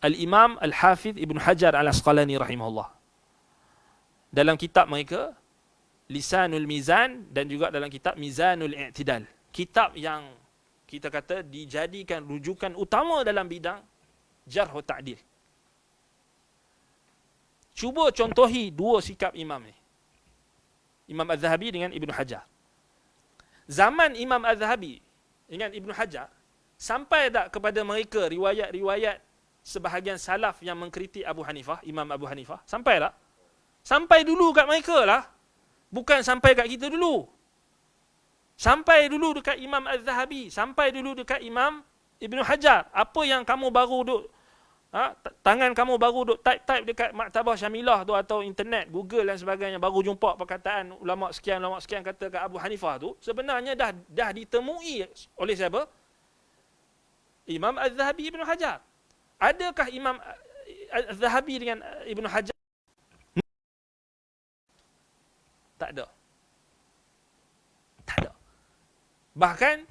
al-Imam al-Hafiz Ibn Hajar al-Asqalani rahimahullah. Dalam kitab mereka Lisanul Mizan dan juga dalam kitab Mizanul I'tidal. Kitab yang kita kata dijadikan rujukan utama dalam bidang jarh wa ta'dil. Cuba contohi dua sikap imam ni. Imam Az-Zahabi dengan Ibn Hajar. Zaman Imam Az-Zahabi dengan Ibn Hajar, sampai tak kepada mereka riwayat-riwayat sebahagian salaf yang mengkritik Abu Hanifah, Imam Abu Hanifah? Sampai tak? Sampai dulu kat mereka lah. Bukan sampai kat kita dulu. Sampai dulu dekat Imam Az-Zahabi, sampai dulu dekat Imam Ibnu Hajar, apa yang kamu baru duk tangan kamu baru duk type dekat Maktabah Syamilah tu atau internet, Google dan sebagainya, baru jumpa perkataan ulama sekian kata kat Abu Hanifah tu, sebenarnya dah ditemui oleh siapa? Imam Az-Zahabi, Ibnu Hajar. Adakah Imam Az-Zahabi dengan Ibnu Hajar? Tak ada. Bahkan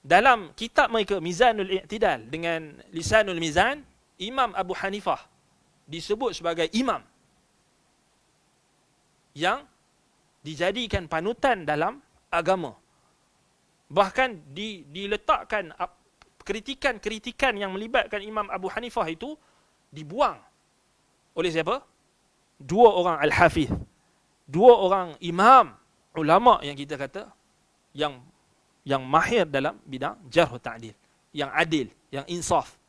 dalam kitab mereka Mizanul I'tidal dengan Lisanul Mizan, Imam Abu Hanifah disebut sebagai imam yang dijadikan panutan dalam agama. Bahkan diletakkan kritikan-kritikan yang melibatkan Imam Abu Hanifah itu dibuang oleh siapa? Dua orang al-hafiz, dua orang imam ulama yang kita kata yang mahir dalam bidang jarh ta'dil, yang adil, yang insaf.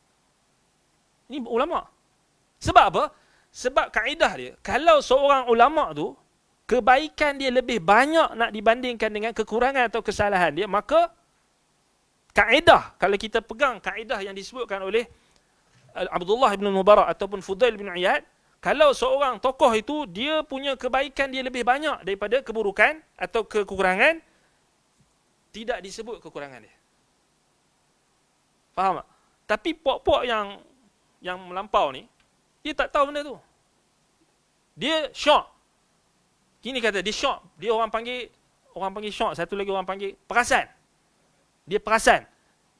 Ini ulama. Sebab apa? Sebab kaedah dia, kalau seorang ulama tu kebaikan dia lebih banyak nak dibandingkan dengan kekurangan atau kesalahan dia, maka kaedah, kalau kita pegang kaedah yang disebutkan oleh Abdullah bin Mubarak ataupun Fudail bin Iyad, kalau seorang tokoh itu dia punya kebaikan dia lebih banyak daripada keburukan atau kekurangan, tidak disebut kekurangan dia. Faham tak? Tapi puak-puak yang melampau ni, dia tak tahu benda tu. Dia syok. Kini kata dia syok. Dia orang panggil syok, satu lagi orang panggil perasan. Dia perasan.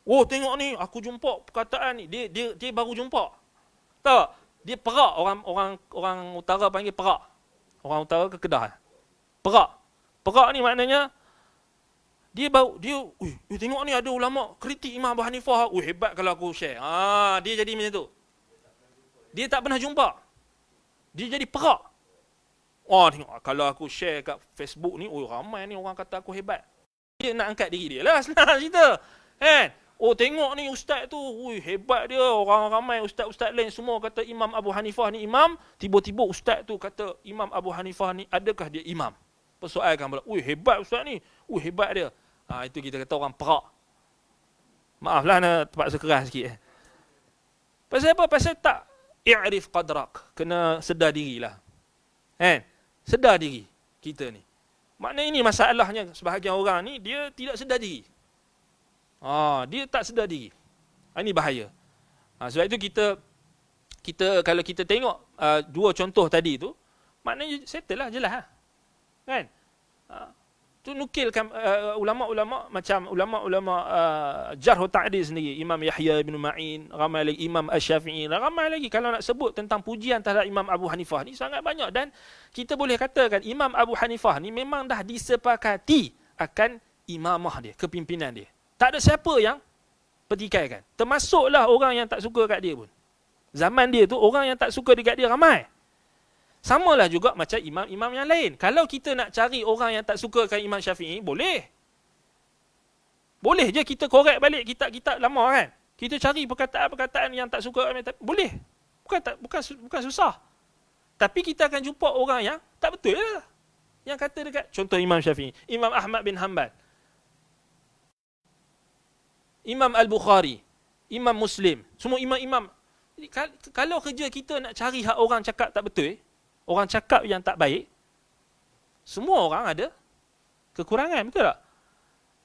Oh, tengok ni, aku jumpa perkataan ni. Dia baru jumpa. Tahu? Dia perak, orang utara panggil perak. Orang utara ke Kedah. Perak. Perak ni maknanya dia tengok ni ada ulama kritik Imam Abu Hanifah. Hebat kalau aku share. Dia jadi macam tu. Dia tak pernah jumpa. Dia jadi perak. Tengok kalau aku share kat Facebook ni, ramai ni orang kata aku hebat. Dia nak angkat diri dia lah, senang cerita. Kan? Tengok ni ustaz tu, hebat dia. Orang ramai ustaz-ustaz lain semua kata Imam Abu Hanifah ni imam. Tiba-tiba ustaz tu kata Imam Abu Hanifah ni, adakah dia imam? Persoalkan pula, hebat ustaz ni. Hebat dia. Itu kita kata orang perak. Maaflah nak terpaksa keras sikit. Pasal apa? Pasal tak i'rif qadrak. Kena sedar dirilah. Kan? Sedar diri kita ni. Maknanya ini masalahnya sebahagian orang ni, dia tidak sedar diri. Dia tak sedar diri. Ini bahaya. Sebab itu kita kalau kita tengok dua contoh tadi tu, maknanya settle lah, jelas lah. Kan? Tu nukilkan ulama-ulama macam ulama-ulama jarh ta'dil sendiri, Imam Yahya bin Ma'in, ramai lagi Imam Asy-Syafi'i, ramai lagi. Kalau nak sebut tentang pujian terhadap Imam Abu Hanifah ni sangat banyak, dan kita boleh katakan Imam Abu Hanifah ni memang dah disepakati akan imamah dia, kepimpinan dia. Tak ada siapa yang pertikaikan. Termasuklah orang yang tak suka kat dia pun. Zaman dia tu orang yang tak suka dekat dia ramai. Samalah juga macam imam-imam yang lain. Kalau kita nak cari orang yang tak suka dengan Imam Syafi'i, boleh. Boleh je kita korek balik kitab-kitab lama kan. Kita cari perkataan-perkataan yang tak suka, boleh. Bukan susah. Tapi kita akan jumpa orang yang tak betul lah. Yang kata dekat, contoh Imam Syafi'i, Imam Ahmad bin Hanbal, Imam Al-Bukhari, Imam Muslim, semua imam-imam. Kalau kerja kita nak cari hak orang cakap tak betul, orang cakap yang tak baik, semua orang ada kekurangan, betul tak?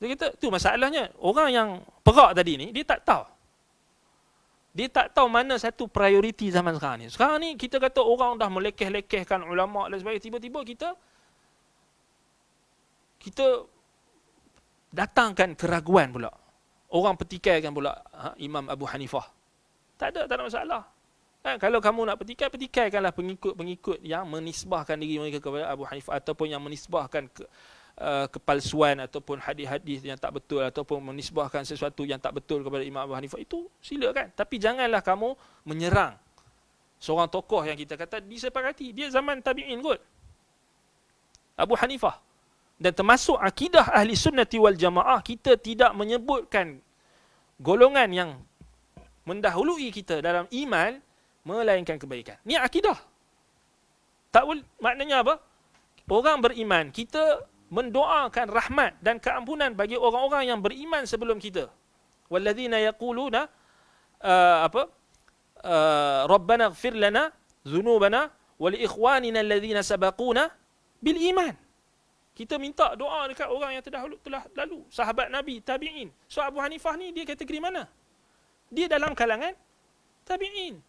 Dia kata, tu masalahnya. Orang yang perak tadi ni, dia tak tahu. Dia tak tahu mana satu prioriti zaman sekarang ni. Sekarang ni kita kata orang dah melekeh-lekehkan ulama' dan sebagainya. Tiba-tiba kita datangkan keraguan pula. Orang pertikaikan pula Imam Abu Hanifah. Tak ada masalah. Kalau kamu nak pertikaikanlah pengikut-pengikut yang menisbahkan diri mereka kepada Abu Hanifah, ataupun yang menisbahkan kepalsuan ataupun hadis-hadis yang tak betul, ataupun menisbahkan sesuatu yang tak betul kepada Imam Abu Hanifah. Itu silakan. Tapi janganlah kamu menyerang seorang tokoh yang kita kata disepakati. Dia zaman tabi'in kot, Abu Hanifah. Dan termasuk akidah ahli sunnati wal jamaah, kita tidak menyebutkan golongan yang mendahului kita dalam iman melainkan kebaikan. Ni akidah. Tak boleh, maknanya apa? Orang beriman, kita mendoakan rahmat dan keampunan bagi orang-orang yang beriman sebelum kita. walladzina yaquluna Rabbana ighfir lana dhunubana wa li ikhwanina alladhina sabaquna bil iman. Kita minta doa dekat orang yang telah lalu, sahabat Nabi, tabi'in. So Abu Hanifah ni dia kategori mana? Dia dalam kalangan tabi'in.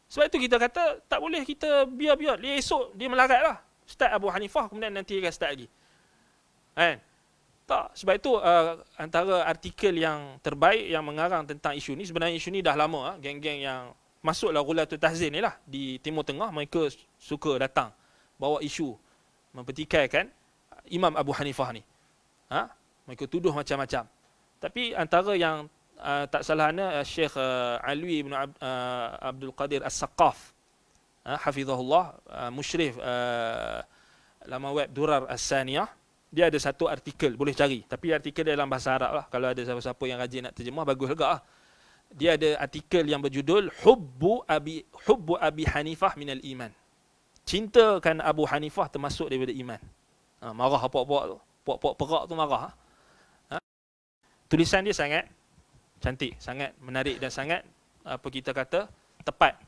Sebab itu kita kata tak boleh kita biar-biar. Dia esok dia melarat lah. Start Abu Hanifah, kemudian nanti dia start lagi. Kan? Tak. Sebab itu antara artikel yang terbaik yang mengarang tentang isu ni, sebenarnya isu ni dah lama. Geng-geng yang masuklah Ghulatul Tahzin ni lah di Timur Tengah, mereka suka datang bawa isu mempertikaikan Imam Abu Hanifah ni. Mereka tuduh macam-macam. Tapi antara yang tak salahnya Syekh Alwi bin Abdul Qadir As-Saqqaf, hafizahullah, musyrif laman web Durar As-Saniyah, dia ada satu artikel, boleh cari, tapi artikel dalam bahasa Arab lah. Kalau ada siapa-siapa yang rajin nak terjemah, bagus juga lah. Dia ada artikel yang berjudul Hubbu Abi Hanifah minal iman. Cintakan Abu Hanifah termasuk daripada iman. Marah puak-puak tu, puak-puak perak tu marah. Tulisan dia sangat cantik, sangat menarik dan sangat apa kita kata tepat.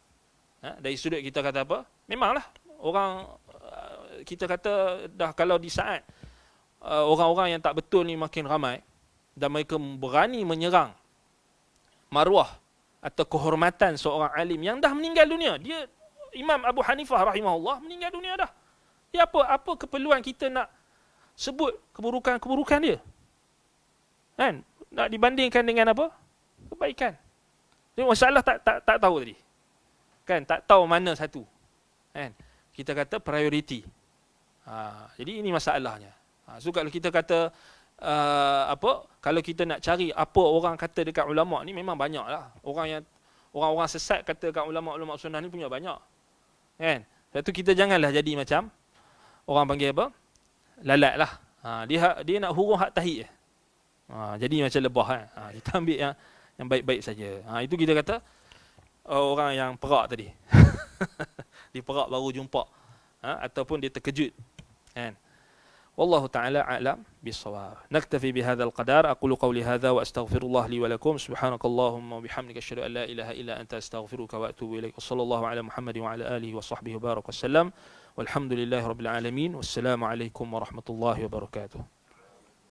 Dari sudut kita kata apa? Memanglah orang kita kata dah kalau di saat orang-orang yang tak betul ni makin ramai dan mereka berani menyerang maruah atau kehormatan seorang alim yang dah meninggal dunia. Dia Imam Abu Hanifah rahimahullah meninggal dunia dah. Dia apa keperluan kita nak sebut keburukan-keburukan dia? Kan? Nak dibandingkan dengan apa? Kebaikan. Jadi masalah tak tahu tadi. Kan? Tak tahu mana satu. Kan? Kita kata priority. Jadi ini masalahnya. So kalau kita kata kalau kita nak cari apa orang kata dekat ulama ni, memang banyaklah. Orang-orang sesat kata dekat ulama-ulama sunnah ni punya banyak. Kan? Sebab tu kita janganlah jadi macam orang panggil apa? Lalat lah. Dia nak hurung hak tahi. Jadi macam lebah kan. Kita ambil yang baik-baik saja. Itu kita kata orang yang perak tadi. Dia perak baru jumpa. Ataupun dia terkejut. Kan? والله تعالى أعلم بالصواب. نكتفي بهذا القدر. أقول قولي هذا وأستغفر الله لي ولكم. سبحانك اللهم وبحمدك أشهد أن لا إله إلا أنت أستغفرك وأتوب إليك. وصلى الله على محمد وعلى آله وصحبه وبارك وسلم. والحمد لله رب العالمين. والسلام عليكم ورحمة الله وبركاته.